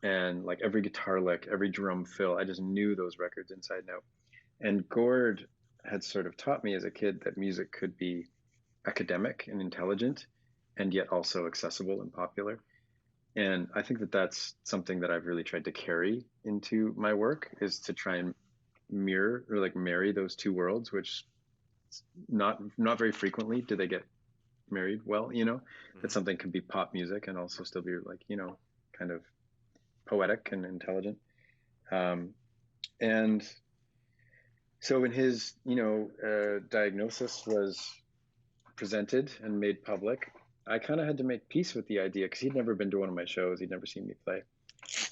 and like every guitar lick, every drum fill. I just knew those records inside and out. And Gord had sort of taught me as a kid that music could be academic and intelligent, and yet also accessible and popular. And I think that that's something that I've really tried to carry into my work, is to try and mirror or like marry those two worlds, which not very frequently do they get married well, you know. That something can be pop music and also still be like, you know, kind of poetic and intelligent. And so when his, you know, diagnosis was presented and made public, I kind of had to make peace with the idea, because he'd never been to one of my shows, he'd never seen me play,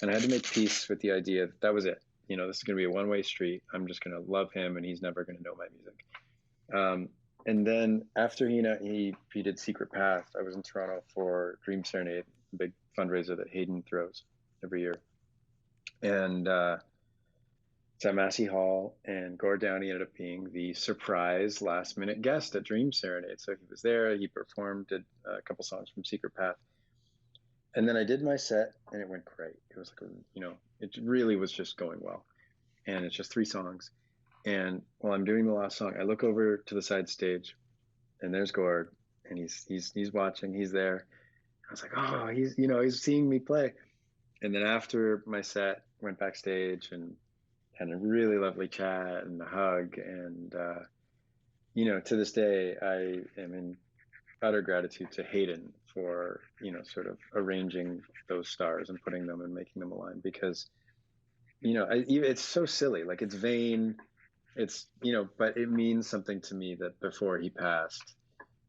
and I had to make peace with the idea that that was it. You know, this is going to be a one-way street. I'm just going to love him, and he's never going to know my music. And then after he did Secret Path, I was in Toronto for Dream Serenade, a big fundraiser that Hayden throws every year. And it's at Massey Hall, and Gord Downey ended up being the surprise last-minute guest at Dream Serenade. So he was there, he performed, did a couple songs from Secret Path. And then I did my set, and it went great. It was like, you know, it really was just going well. And it's just 3 songs. And while I'm doing the last song, I look over to the side stage, and there's Gord, and he's watching, he's there. I was like, oh, he's seeing me play. And then after my set, went backstage and had a really lovely chat and a hug. And, you know, to this day, I am in utter gratitude to Hayden for, you know, sort of arranging those stars and putting them and making them align, because, you know, it's so silly, like it's vain. It's, you know, but it means something to me that before he passed,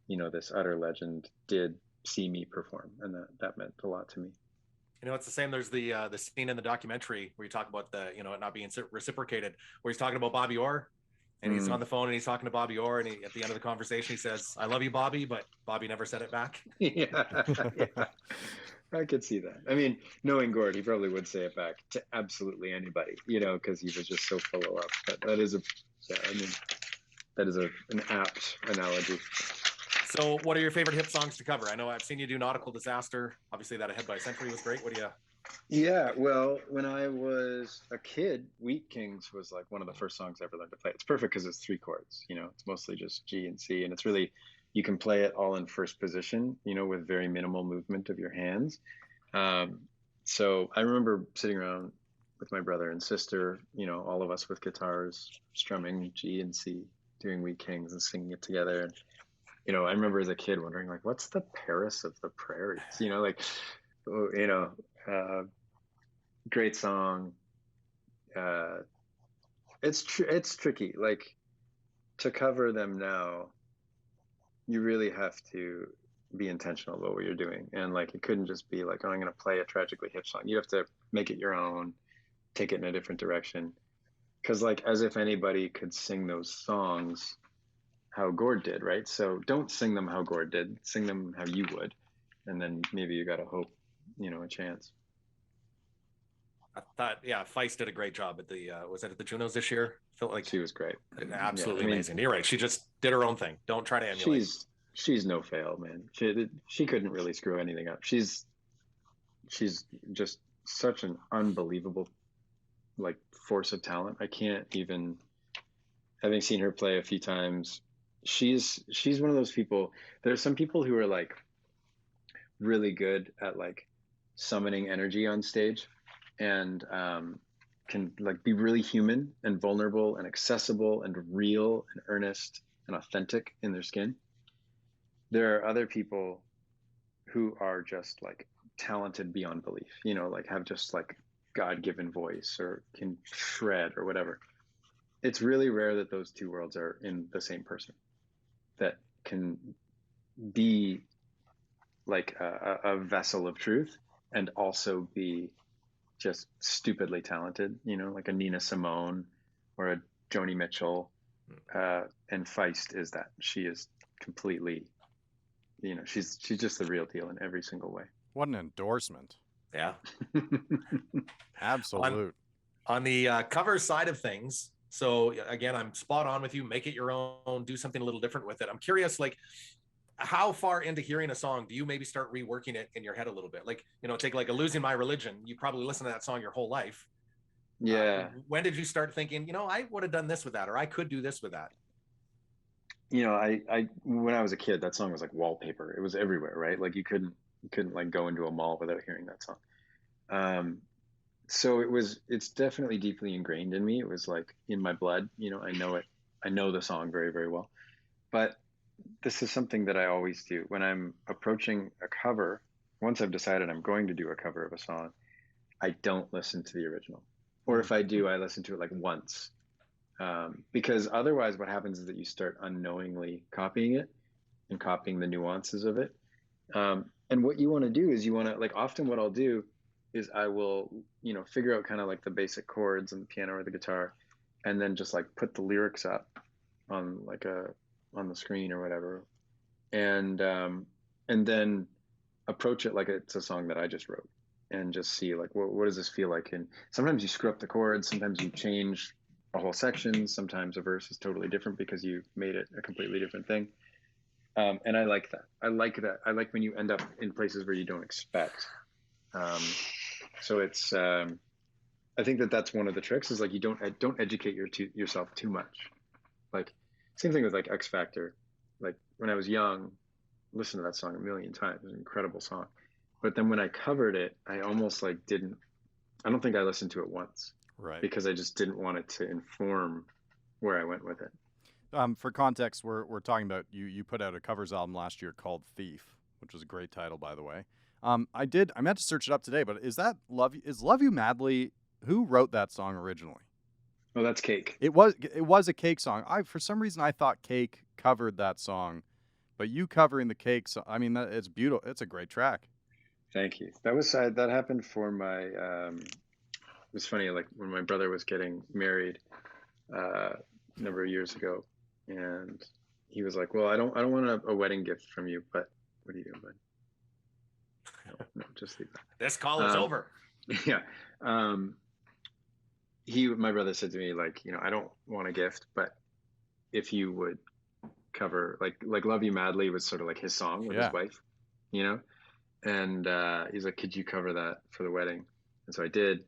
you know, this utter legend did see me perform, and that meant a lot to me. You know, it's the same. There's the scene in the documentary where you talk about the, you know, it not being reciprocated, where he's talking about Bobby Orr, and he's on the phone and he's talking to Bobby Orr, and at the end of the conversation he says, "I love you, Bobby," but Bobby never said it back. Yeah. I could see that. I mean, knowing Gord, he probably would say it back to absolutely anybody, you know, because he was just so full of love. But that is an apt analogy. So what are your favorite Hip songs to cover? I know I've seen you do Nautical Disaster. Obviously that Ahead by a Century was great. What do you... Yeah, well, when I was a kid, Wheat Kings was like one of the first songs I ever learned to play. It's perfect because it's 3 chords, you know, it's mostly just G and C, and it's really, you can play it all in first position, you know, with very minimal movement of your hands. So I remember sitting around with my brother and sister, you know, all of us with guitars, strumming G and C, doing Wheat Kings and singing it together. And, you know, I remember as a kid wondering, like, what's the Paris of the Prairies? You know, like, you know, great song. It's tricky. Like, to cover them now, you really have to be intentional about what you're doing. And like, it couldn't just be like, oh, I'm going to play a Tragically Hip song. You have to make it your own, take it in a different direction. Because like, as if anybody could sing those songs how Gord did, right? So don't sing them how Gord did, sing them how you would. And then maybe you got to hope, you know, a chance. I thought, yeah, Feist did a great job at the, was it at the Junos this year? Felt like she was great. Absolutely amazing. You're right. She just did her own thing. Don't try to emulate. She's no fail, man. She couldn't really screw anything up. She's just such an unbelievable, like, force of talent. I can't even, having seen her play a few times, she's one of those people. There are some people who are like really good at like summoning energy on stage, and can like be really human and vulnerable and accessible and real and earnest and authentic in their skin. There are other people who are just like talented beyond belief, you know, like have just like God-given voice or can shred or whatever. It's really rare that those two worlds are in the same person, that can be like a vessel of truth and also be just stupidly talented, you know, like a Nina Simone or a Joni Mitchell. And Feist is that. She is completely, you know, she's just the real deal in every single way. What an endorsement. Yeah. Absolute. On the cover side of things, so again, I'm spot on with you. Make it your own, do something a little different with it. I'm curious, like, how far into hearing a song do you maybe start reworking it in your head a little bit? Like, you know, take like a Losing My Religion. You probably listen to that song your whole life. Yeah. When did you start thinking, you know, I would have done this with that, or I could do this with that? You know, I when I was a kid, that song was like wallpaper. It was everywhere, right? Like you You couldn't like go into a mall without hearing that song. So it's definitely deeply ingrained in me. It was like in my blood, you know, I know it. I know the song very, very well. But this is something that I always do when I'm approaching a cover. Once I've decided I'm going to do a cover of a song, I don't listen to the original. Or if I do, I listen to it like once. Because otherwise what happens is that you start unknowingly copying it and copying the nuances of it. And what you want to do is you want to, like, often what I'll do is I will, you know, figure out kind of like the basic chords on the piano or the guitar, and then just like put the lyrics up on like on the screen or whatever, and then approach it like it's a song that I just wrote, and just see like what does this feel like. And sometimes you screw up the chords, sometimes you change a whole section, sometimes a verse is totally different because you made it a completely different thing. And I like that. I like when you end up in places where you don't expect. So it's, I think that's one of the tricks is like, you don't educate yourself too much. Like same thing with like X Factor. Like when I was young, I listened to that song a million times. It was an incredible song. But then when I covered it, I almost like I don't think I listened to it once. Right. Because I just didn't want it to inform where I went with it. For context, we're talking about you put out a covers album last year called Thief, which was a great title, by the way. I meant to search it up today, but is Love You Madly? Who wrote that song originally? Oh, that's Cake. It was a Cake song. For some reason I thought Cake covered that song, but you covering the Cake song, I mean, it's beautiful. It's a great track. Thank you. That happened for my. It was funny, like when my brother was getting married a number of years ago, and he was like, "Well, I don't want a wedding gift from you, but what are you doing, bud? No, just leave that. This call is over." Yeah. My brother said to me, like, you know, I don't want a gift, but if you would cover like Love You Madly was sort of like his song with his wife, you know, and he's like, could you cover that for the wedding? And so I did,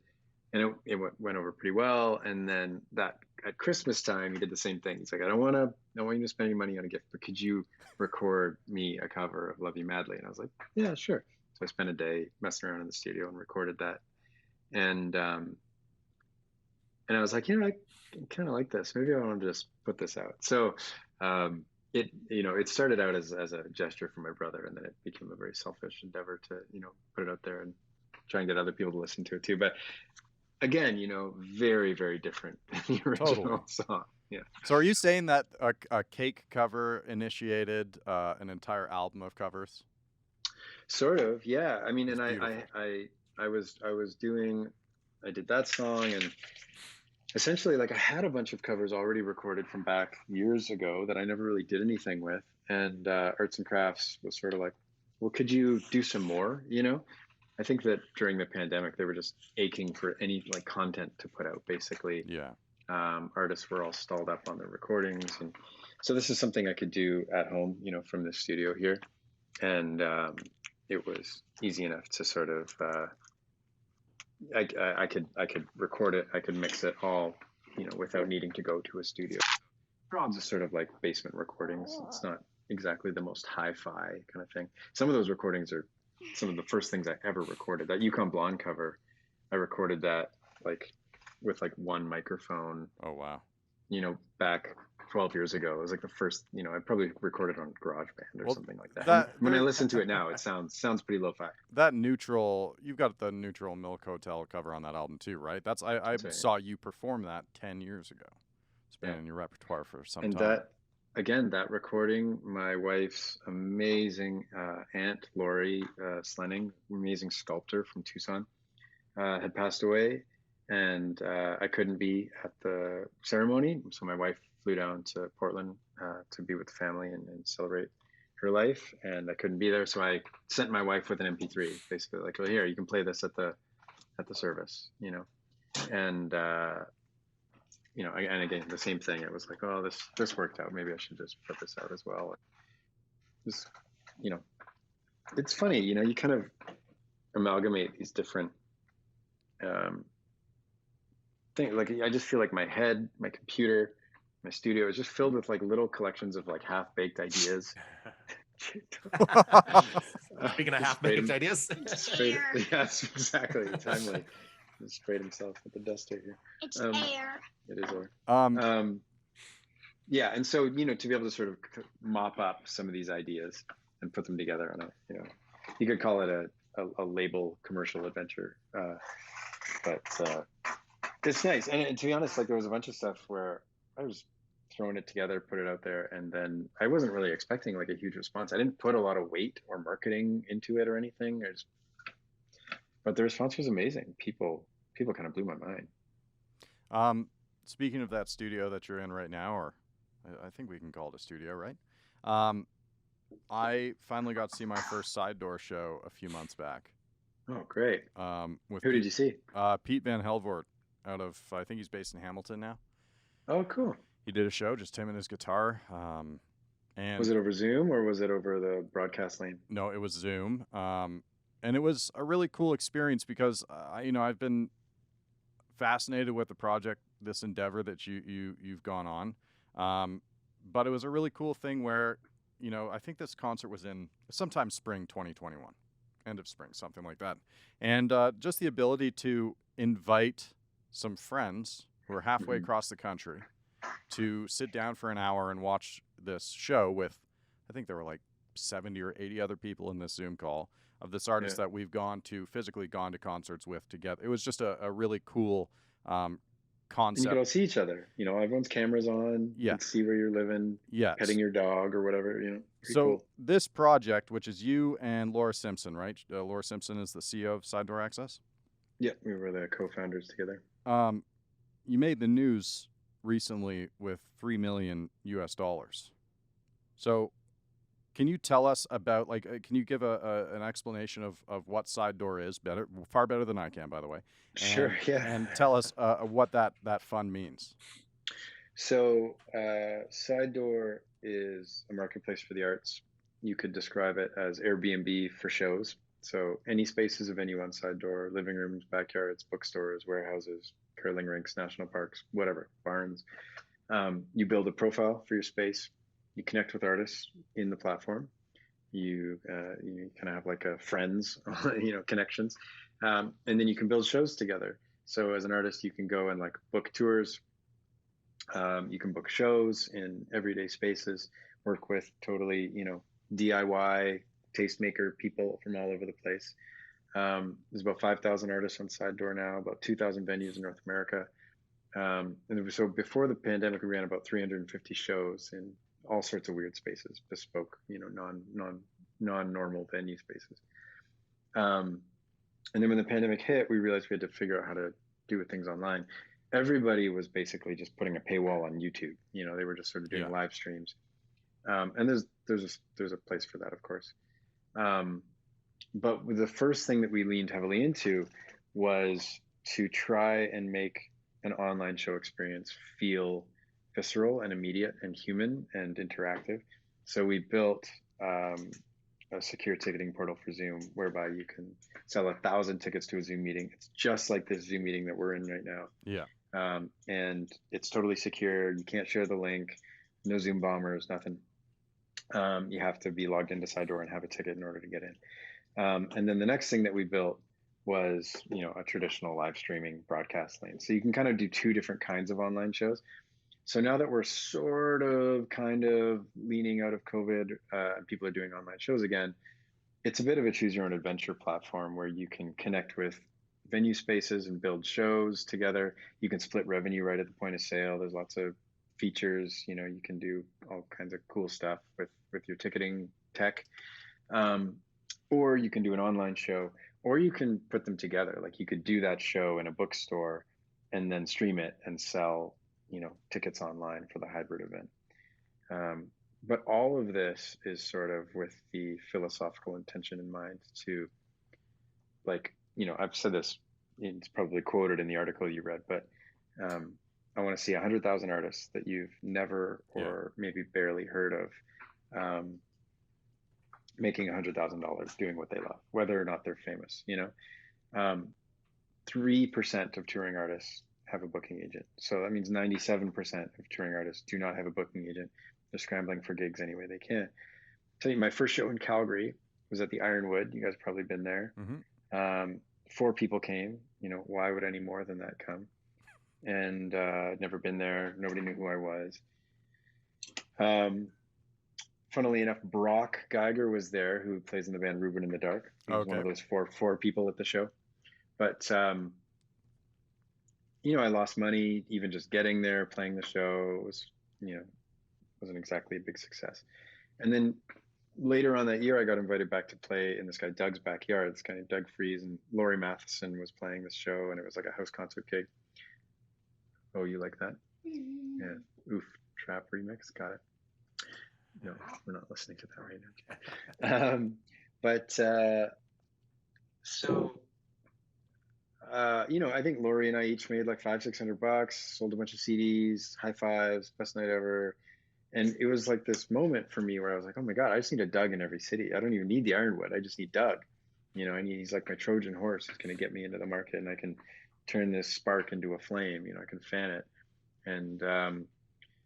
and it went over pretty well. And then at Christmas time, he did the same thing. He's like, I don't want you to spend any money on a gift, but could you record me a cover of Love You Madly? And I was like, yeah, sure. So I spent a day messing around in the studio and recorded that. And I was like, you know, I kind of like this. Maybe I want to just put this out. So it started out as a gesture for my brother, and then it became a very selfish endeavor to, you know, put it out there and try and get other people to listen to it too. But again, you know, very, very different than the original song. Yeah. So are you saying that a Cake cover initiated an entire album of covers? Sort of, yeah. I mean, and I did that song, and essentially, like, I had a bunch of covers already recorded from back years ago that I never really did anything with. And Arts and Crafts was sort of like, well, could you do some more? You know, I think that during the pandemic, they were just aching for any like content to put out, basically. Yeah. Artists were all stalled up on their recordings. And so this is something I could do at home, you know, from the studio here. And it was easy enough to sort of, I could record it, I could mix it all, you know, without needing to go to a studio. Just sort of like basement recordings. It's not exactly the most hi-fi kind of thing. Some of those recordings are some of the first things I ever recorded. That Yukon Blonde cover, I recorded that like with like one microphone. Oh wow. You know, back 12 years ago. It was like the first, you know, I probably recorded on GarageBand or something like that. When I listen to it now, it sounds pretty lo-fi. That neutral, you've got the neutral Milk Hotel cover on that album too, right? That's right. Saw you perform that 10 years ago. It's been in your repertoire for some time. And that recording, my wife's amazing aunt, Lori Slenning, amazing sculptor from Tucson, had passed away. And I couldn't be at the ceremony. So my wife flew down to Portland to be with the family and celebrate her life. And I couldn't be there. So I sent my wife with an MP3, basically like, well, here, you can play this at the service, you know? And, you know, and again, the same thing. It was like, oh, this worked out. Maybe I should just put this out as well. Just, you know, it's funny, you know, you kind of amalgamate these different thing. Like, I just feel like my head, my computer, my studio is just filled with like little collections of like half-baked ideas. Speaking of Just sprayed half-baked him. ideas. Sprayed, Air. yes, exactly. Timely. He sprayed himself with the duster here. It's Um, air. It is air. Um, Yeah, and so to be able to sort of mop up some of these ideas and put them together on you could call it a label commercial adventure, but it's nice. And to be honest, like there was a bunch of stuff where I was throwing it together, put it out there, and then I wasn't really expecting like a huge response. I didn't put a lot of weight or marketing into it or anything. But the response was amazing. People kind of blew my mind. Speaking of that studio that you're in right now, or I think we can call it a studio, right? I finally got to see my first Side Door show a few months back. Oh, great. With Who did you see? Pete Van Helvoort out of, I think he's based in Hamilton now. Oh, cool. He did a show, just him and his guitar. And was it over Zoom or was it over the broadcast lane? No, it was Zoom. And it was a really cool experience because, I've been fascinated with the project, this endeavor that you've gone on. But it was a really cool thing where, I think this concert was in sometime spring 2021, end of spring, something like that. And just the ability to invite some friends who are halfway across the country to sit down for an hour and watch this show with, I think there were like 70 or 80 other people in this Zoom call of this artist that we've physically gone to concerts with together. It was just a really cool concept. And you can all see each other. Everyone's cameras on. Yeah. You can see where you're living. Yes. Petting your dog or whatever. So cool. This project, which is you and Laura Simpson, right? Laura Simpson is the CEO of Side Door Access. Yeah, we were the co-founders together. You made the news recently with $3 million. So can you tell us about, can you give an explanation of what Side Door is? Far better than I can, by the way. Sure, yeah. And tell us what that fund means. So Side Door is a marketplace for the arts. You could describe it as Airbnb for shows. So any space is a venue on Side Door: living rooms, backyards, bookstores, warehouses, curling rinks, national parks, whatever, barns. You build a profile for your space. You connect with artists in the platform. You kind of have like a friends, connections, and then you can build shows together. So as an artist, you can go and book tours. You can book shows in everyday spaces. Work with totally DIY tastemaker people from all over the place. There's about 5,000 artists on Side Door now, about 2,000 venues in North America. And so before the pandemic, we ran about 350 shows in all sorts of weird spaces, bespoke, non-normal venue spaces. And then when the pandemic hit, we realized we had to figure out how to do things online. Everybody was basically just putting a paywall on YouTube. They were just sort of doing live streams. And there's a place for that, of course. But the first thing that we leaned heavily into was to try and make an online show experience feel visceral and immediate and human and interactive. So we built a secure ticketing portal for Zoom, whereby you can sell 1,000 tickets to a Zoom meeting. It's just like this Zoom meeting that we're in right now. Yeah. And it's totally secure. You can't share the link. No Zoom bombers, nothing. You have to be logged into Side Door and have a ticket in order to get in. And then the next thing that we built was, a traditional live streaming broadcast lane. So you can kind of do two different kinds of online shows. So now that we're sort of kind of leaning out of COVID, and people are doing online shows again, it's a bit of a choose your own adventure platform where you can connect with venue spaces and build shows together. You can split revenue right at the point of sale. There's lots of features. You can do all kinds of cool stuff with your ticketing tech. Or you can do an online show, or you can put them together. Like you could do that show in a bookstore and then stream it and sell, tickets online for the hybrid event. But all of this is sort of with the philosophical intention in mind to, I've said this, it's probably quoted in the article you read, but I want to see 100,000 artists that you've never or maybe barely heard of making $100,000 doing what they love, whether or not they're famous. 3% of touring artists have a booking agent. So that means 97% of touring artists do not have a booking agent. They're scrambling for gigs any way they can. Tell you, my first show in Calgary was at the Ironwood. You guys have probably been there. Mm-hmm. 4 people came. Why would any more than that come? And I'd never been there. Nobody knew who I was. Funnily enough, Brock Geiger was there, who plays in the band Reuben in the Dark. He was one of those four people at the show. But I lost money even just getting there, playing the show. It was, wasn't exactly a big success. And then later on that year, I got invited back to play in this guy Doug's backyard. This guy Doug Fries, and Laurie Matheson was playing this show, and it was like a house concert gig. Oh, you like that? Mm-hmm. Yeah. Oof. Trap remix. Got it. No, we're not listening to that right now. I think Laurie and I each made like $500-600, sold a bunch of CDs, high fives, best night ever. And it was like this moment for me where I was like, oh my God, I just need a Doug in every city. I don't even need the Ironwood. I just need Doug. He's like my Trojan horse. He's going to get me into the market, and I can turn this spark into a flame. I can fan it. And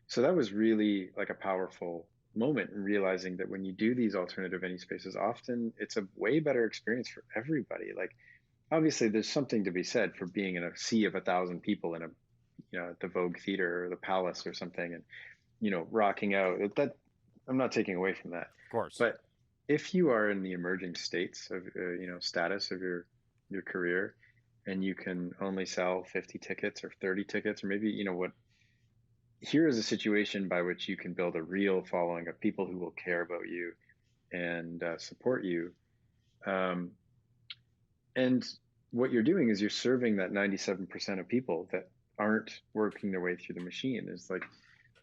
so that was really like a powerful moment in realizing that when you do these alternative venue spaces, often it's a way better experience for everybody. Like, obviously there's something to be said for being in a sea of 1,000 people in at the Vogue Theater or the Palace or something, and rocking out. That I'm not taking away from that, Of course. But if you are in the emerging states of status of your career, and you can only sell 50 tickets or 30 tickets, or maybe here is a situation by which you can build a real following of people who will care about you and support you. And what you're doing is you're serving that 97% of people that aren't working their way through the machine. It's like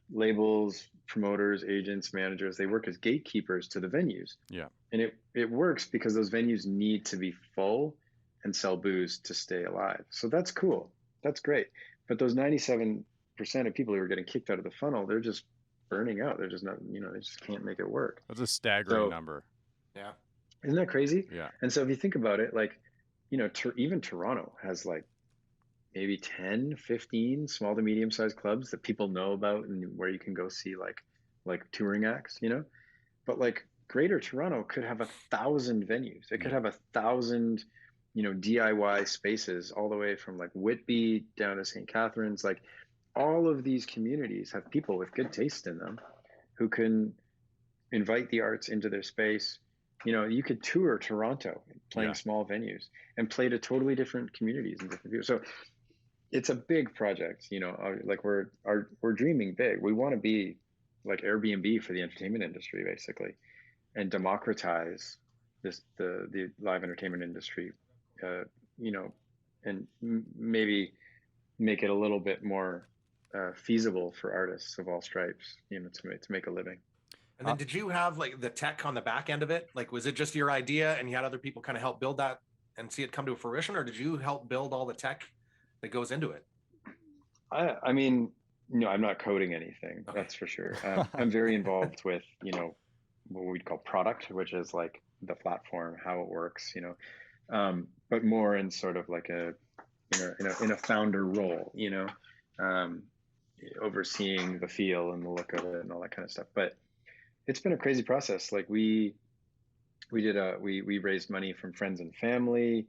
labels, promoters, agents, managers, they work as gatekeepers to the venues. Yeah. And it works because those venues need to be full and sell booze to stay alive. So that's cool. That's great. But those 97% of people who are getting kicked out of the funnel, they're just burning out. They're just not, they just can't make it work. That's a staggering number. Yeah. Isn't that crazy? Yeah. And so if you think about it, like, even Toronto has like maybe 10, 15 small to medium sized clubs that people know about and where you can go see like touring acts, but like Greater Toronto could have 1,000 venues. It could have 1,000, DIY spaces all the way from like Whitby down to St. Catharines. Like, all of these communities have people with good taste in them who can invite the arts into their space. You could tour Toronto playing small venues and play to totally different communities and different people. So it's a big project, like we're dreaming big. We want to be like Airbnb for the entertainment industry, basically, and democratize the live entertainment industry, and maybe make it a little bit more feasible for artists of all stripes, to make a living. And then did you have like the tech on the back end of it? Like, was it just your idea and you had other people kind of help build that and see it come to fruition, or did you help build all the tech that goes into it? I mean, I'm not coding anything, that's for sure. I'm very involved with, what we'd call product, which is like the platform, how it works, but more in sort of like in a founder role, overseeing the feel and the look of it and all that kind of stuff. But it's been a crazy process. Like we raised money from friends and family,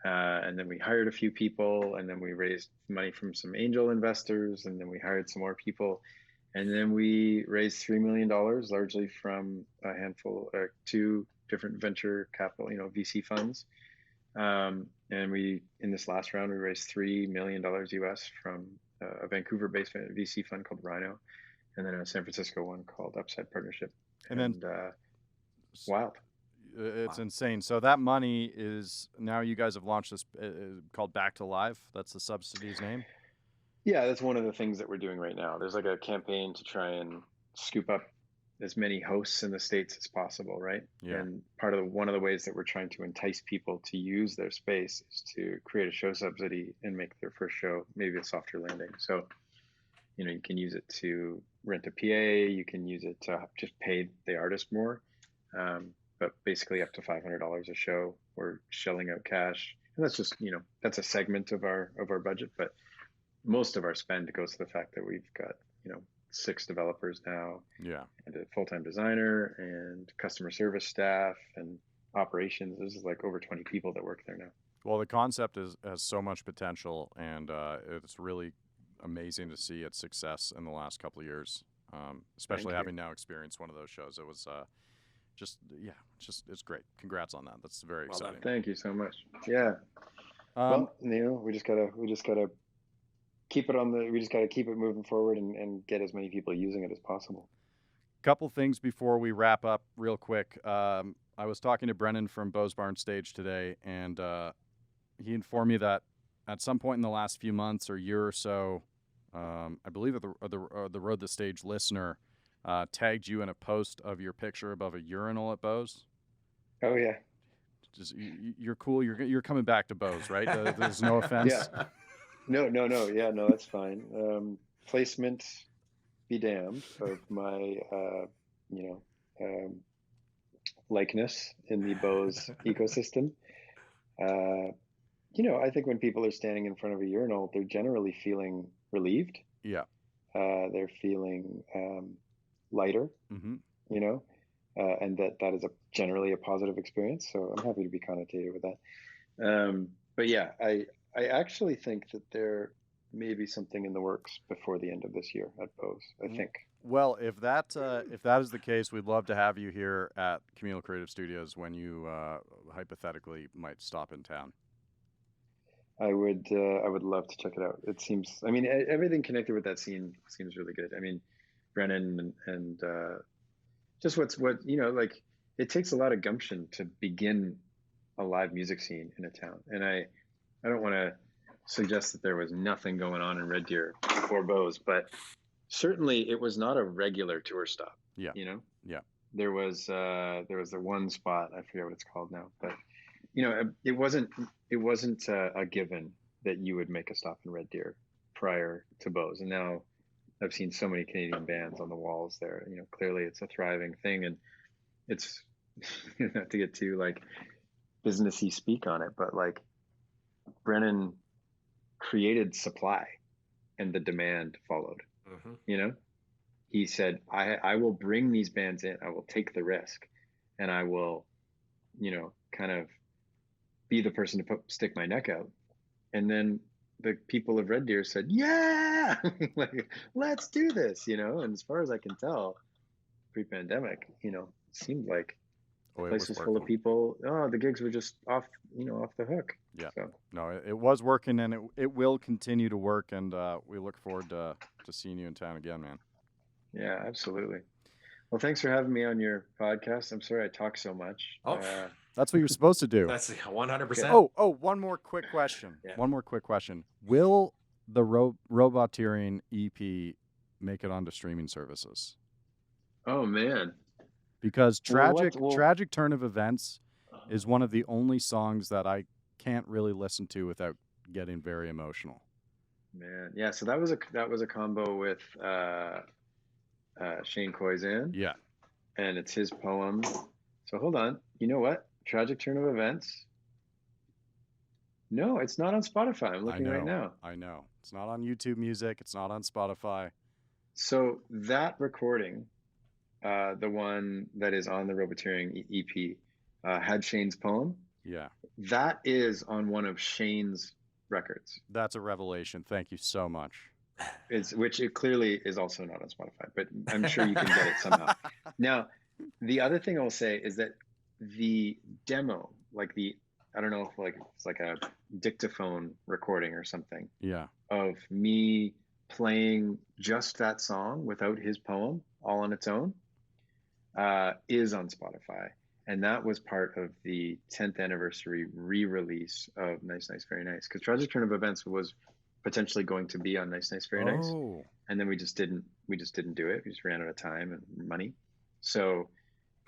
and then we hired a few people, and then we raised money from some angel investors, and then we hired some more people, and then we raised $3 million, largely from a handful, 2 different venture capital, VC funds. And in this last round, we raised $3 million US from a Vancouver-based VC fund called Rhino, and then a San Francisco one called Upside Partnership. And then wild. It's insane. So that money is now, you guys have launched this called Back to Live. That's the subsidy's name. Yeah, that's one of the things that we're doing right now. There's like a campaign to try and scoop up as many hosts in the States as possible, right? Yeah. And one of the ways that we're trying to entice people to use their space is to create a show subsidy and make their first show maybe a softer landing. So, you can use it to rent a PA, you can use it to just pay the artist more, but basically up to $500 a show, we're shelling out cash. And that's just, that's a segment of our budget, but most of our spend goes to the fact that we've got, 6 developers now, yeah, and a full-time designer and customer service staff and operations. There's like over 20 people that work there now. Well, the concept has so much potential, and it's really amazing to see its success in the last couple of years, especially having now experienced one of those shows. It was it's great. Congrats on that. That's very exciting. Thank you so much. Yeah. Well, we just gotta keep it we just gotta keep it moving forward and get as many people using it as possible. Couple things before we wrap up real quick. I was talking to Brennan from Bose Barn Stage today, and he informed me that at some point in the last few months or year or so, I believe the Road the Stage listener tagged you in a post of your picture above a urinal at Bose. Oh yeah. Just you're cool. You're coming back to Bose, right? There's no offense. Yeah. No. Yeah, no, that's fine. Placement be damned of my likeness in the Bose ecosystem. I think when people are standing in front of a urinal, they're generally feeling relieved. Yeah. They're feeling lighter, mm-hmm. And that is generally a positive experience. So I'm happy to be connotated with that. But yeah, I actually think that there may be something in the works before the end of this year at Bose, I think. Well, if that is the case, we'd love to have you here at Communal Creative Studios when you hypothetically might stop in town. I would love to check it out. It seems, everything connected with that scene seems really good. Brennan and just it takes a lot of gumption to begin a live music scene in a town. And I don't want to suggest that there was nothing going on in Red Deer before Bose, but certainly it was not a regular tour stop. Yeah. Yeah. There was the one spot, I forget what it's called now, but it wasn't a given that you would make a stop in Red Deer prior to Bose. And now I've seen so many Canadian bands on the walls there. Clearly it's a thriving thing, and it's not to get too businessy speak on it, but Brennan created supply and the demand followed. Mm-hmm. He said, I will bring these bands in, I will take the risk, and I will, kind of be the person to stick my neck out. And then the people of Red Deer said, yeah, let's do this, and as far as I can tell, pre-pandemic, it seemed like the place was full of people. Oh, the gigs were just off the hook. Yeah. So. No, it was working, and it will continue to work, and we look forward to seeing you in town again, man. Yeah, absolutely. Well, thanks for having me on your podcast. I'm sorry I talk so much. Oh, that's what you're supposed to do. That's 100%. Oh, one more quick question. Yeah. One more quick question. Will the Roboteering EP make it onto streaming services? Oh, man. Because Tragic Turn of Events is one of the only songs that I can't really listen to without getting very emotional. Man, yeah. So that was a combo with Shane Koizan. Yeah, and it's his poem. So hold on. You know what? Tragic Turn of Events. No, it's not on Spotify. I'm looking right now. I know. It's not on YouTube Music. It's not on Spotify. So that recording, the one that is on the Roboteering EP, had Shane's poem. Yeah. That is on one of Shane's records. That's a revelation. Thank you so much. Which it clearly is also not on Spotify, but I'm sure you can get it somehow. Now, the other thing I'll say is that the demo, I don't know if it's like a dictaphone recording or something. Yeah. Of me playing just that song without his poem all on its own, is on Spotify. And that was part of the 10th anniversary re-release of Nice, Nice, Very Nice. Because Tragic Turn of Events was potentially going to be on Nice, Nice, Very Nice. And then we just didn't do it. We just ran out of time and money. So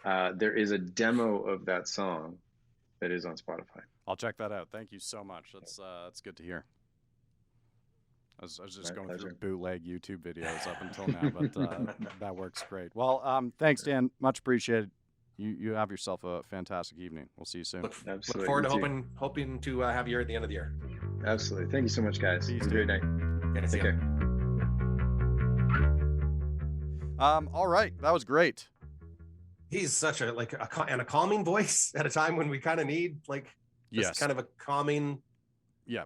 there is a demo of that song that is on Spotify. I'll check that out. Thank you so much. That's good to hear. I was just going through bootleg YouTube videos up until now, but that works great. Well, thanks, Dan. Much appreciated. You have yourself a fantastic evening. We'll see you soon. Look forward to hoping to have you here at the end of the year. Absolutely. Thank you so much, guys. Have a great night. Yeah, take care. All right. That was great. He's such a calming voice at a time when we kind of need like just Yes. kind of a calming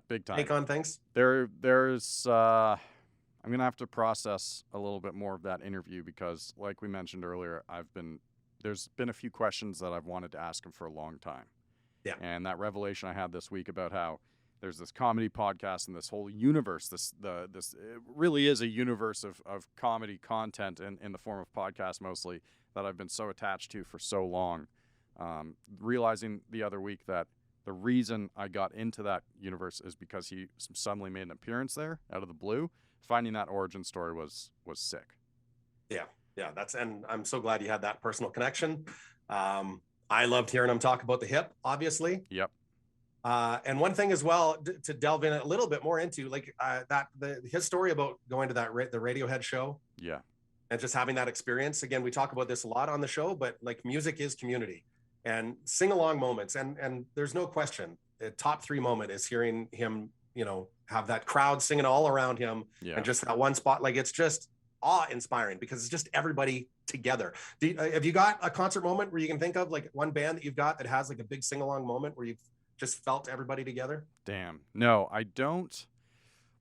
Big time. take on things. There's I'm gonna have to process a little bit more of that interview because, like we mentioned earlier, there's been a few questions that I've wanted to ask him for a long time. Yeah. And that revelation I had this week about how there's this comedy podcast and this whole universe, it really is a universe of comedy content in the form of podcasts mostly that I've been so attached to for so long. Realizing the other week that the reason I got into that universe is because he suddenly made an appearance there out of the blue. Finding that origin story was sick. Yeah, and I'm so glad you had that personal connection. I loved hearing him talk about the hip, obviously. Yep. And one thing as well to delve in a little bit more into, like his story about going to the Radiohead show. Yeah. And just having that experience. Again, we talk about this a lot on the show, but like music is community and sing along moments. And there's no question, the top 3 moment is hearing him, have that crowd singing all around him and just that one spot. Like it's just awe-inspiring because it's just everybody together. Have you got a concert moment where you can think of like one band that you've got that has like a big sing-along moment where you've just felt everybody together? Damn. No, I don't.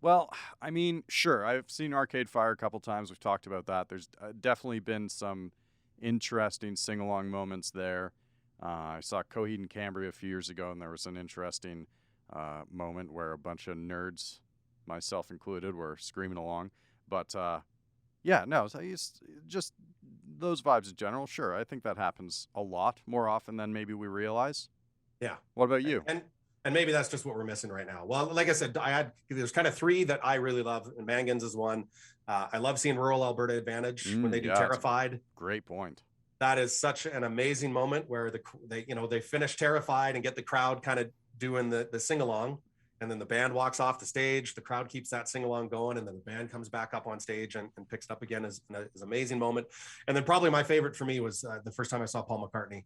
Well, I mean, sure. I've seen Arcade Fire a couple times. We've talked about that. There's definitely been some interesting sing-along moments there. I saw Coheed and Cambria a few years ago, and there was an interesting moment where a bunch of nerds, myself included, were screaming along. But yeah, no, so just those vibes in general. Sure, I think that happens a lot more often than maybe we realize. Yeah. What about you? And maybe that's just what we're missing right now. Well, like I said, there's kind of 3 that I really love, and Mangan's is one. I love seeing rural Alberta Advantage when they do Terrified. Great point. That is such an amazing moment where they finish Terrified and get the crowd kind of doing the sing along. And then the band walks off the stage, the crowd keeps that sing-along going, and then the band comes back up on stage and picks it up again is an amazing moment. And then probably my favorite for me was the first time I saw Paul McCartney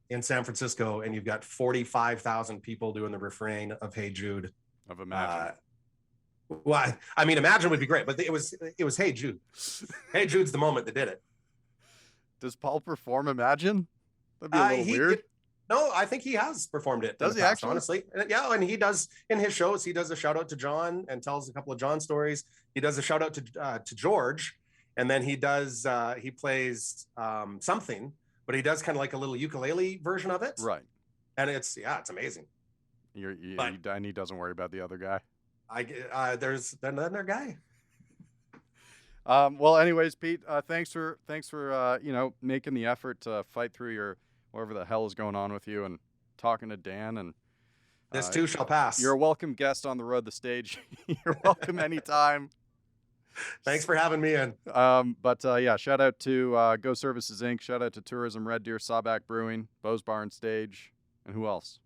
in San Francisco, and you've got 45,000 people doing the refrain of Hey Jude. Of Imagine. Well, I mean, Imagine would be great, but it was Hey Jude. Hey Jude's the moment that did it. Does Paul perform Imagine? That'd be a little weird. No, I think he has performed it. Does he actually? Honestly, yeah, and he does in his shows. He does a shout out to John and tells a couple of John stories. He does a shout out to George, and then he plays something, but he does kind of like a little ukulele version of it. Right. And it's amazing. And he doesn't worry about the other guy. There's another guy. Well, anyways, Pete, thanks for making the effort to fight through your whatever the hell is going on with you and talking to Dan. And this too shall pass. You're a welcome guest on the road the stage. You're welcome anytime. Thanks for having me in. Yeah, shout out to Go Services Inc. Shout out to Tourism Red Deer, Sawback Brewing, Bose Barn Stage, and who else?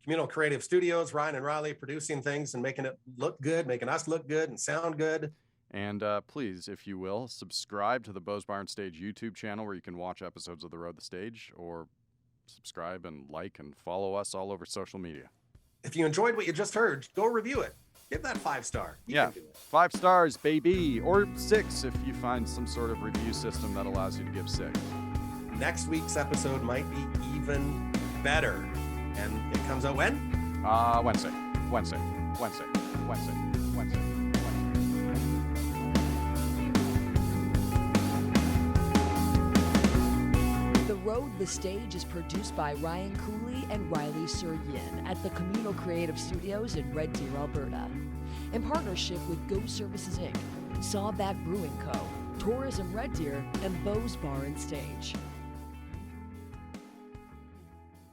Communal Creative Studios, Ryan and Ryley producing things and making it look good, making us look good and sound good. And please, if you will, subscribe to the Bose Barn Stage YouTube channel where you can watch episodes of The Road the Stage, or subscribe and like and follow us all over social media. If you enjoyed what you just heard, go review it. Give that 5-star. You can do it. 5 stars, baby, or 6 if you find some sort of review system that allows you to give 6. Next week's episode might be even better. And it comes out when? Wednesday. The Road the Stage is produced by Ryan Kuly and Ryley Surian at the Communal Creative Studios in Red Deer, Alberta, in partnership with Go Services Inc., Sawback Brewing Co., Tourism Red Deer, and Bose Barn Stage.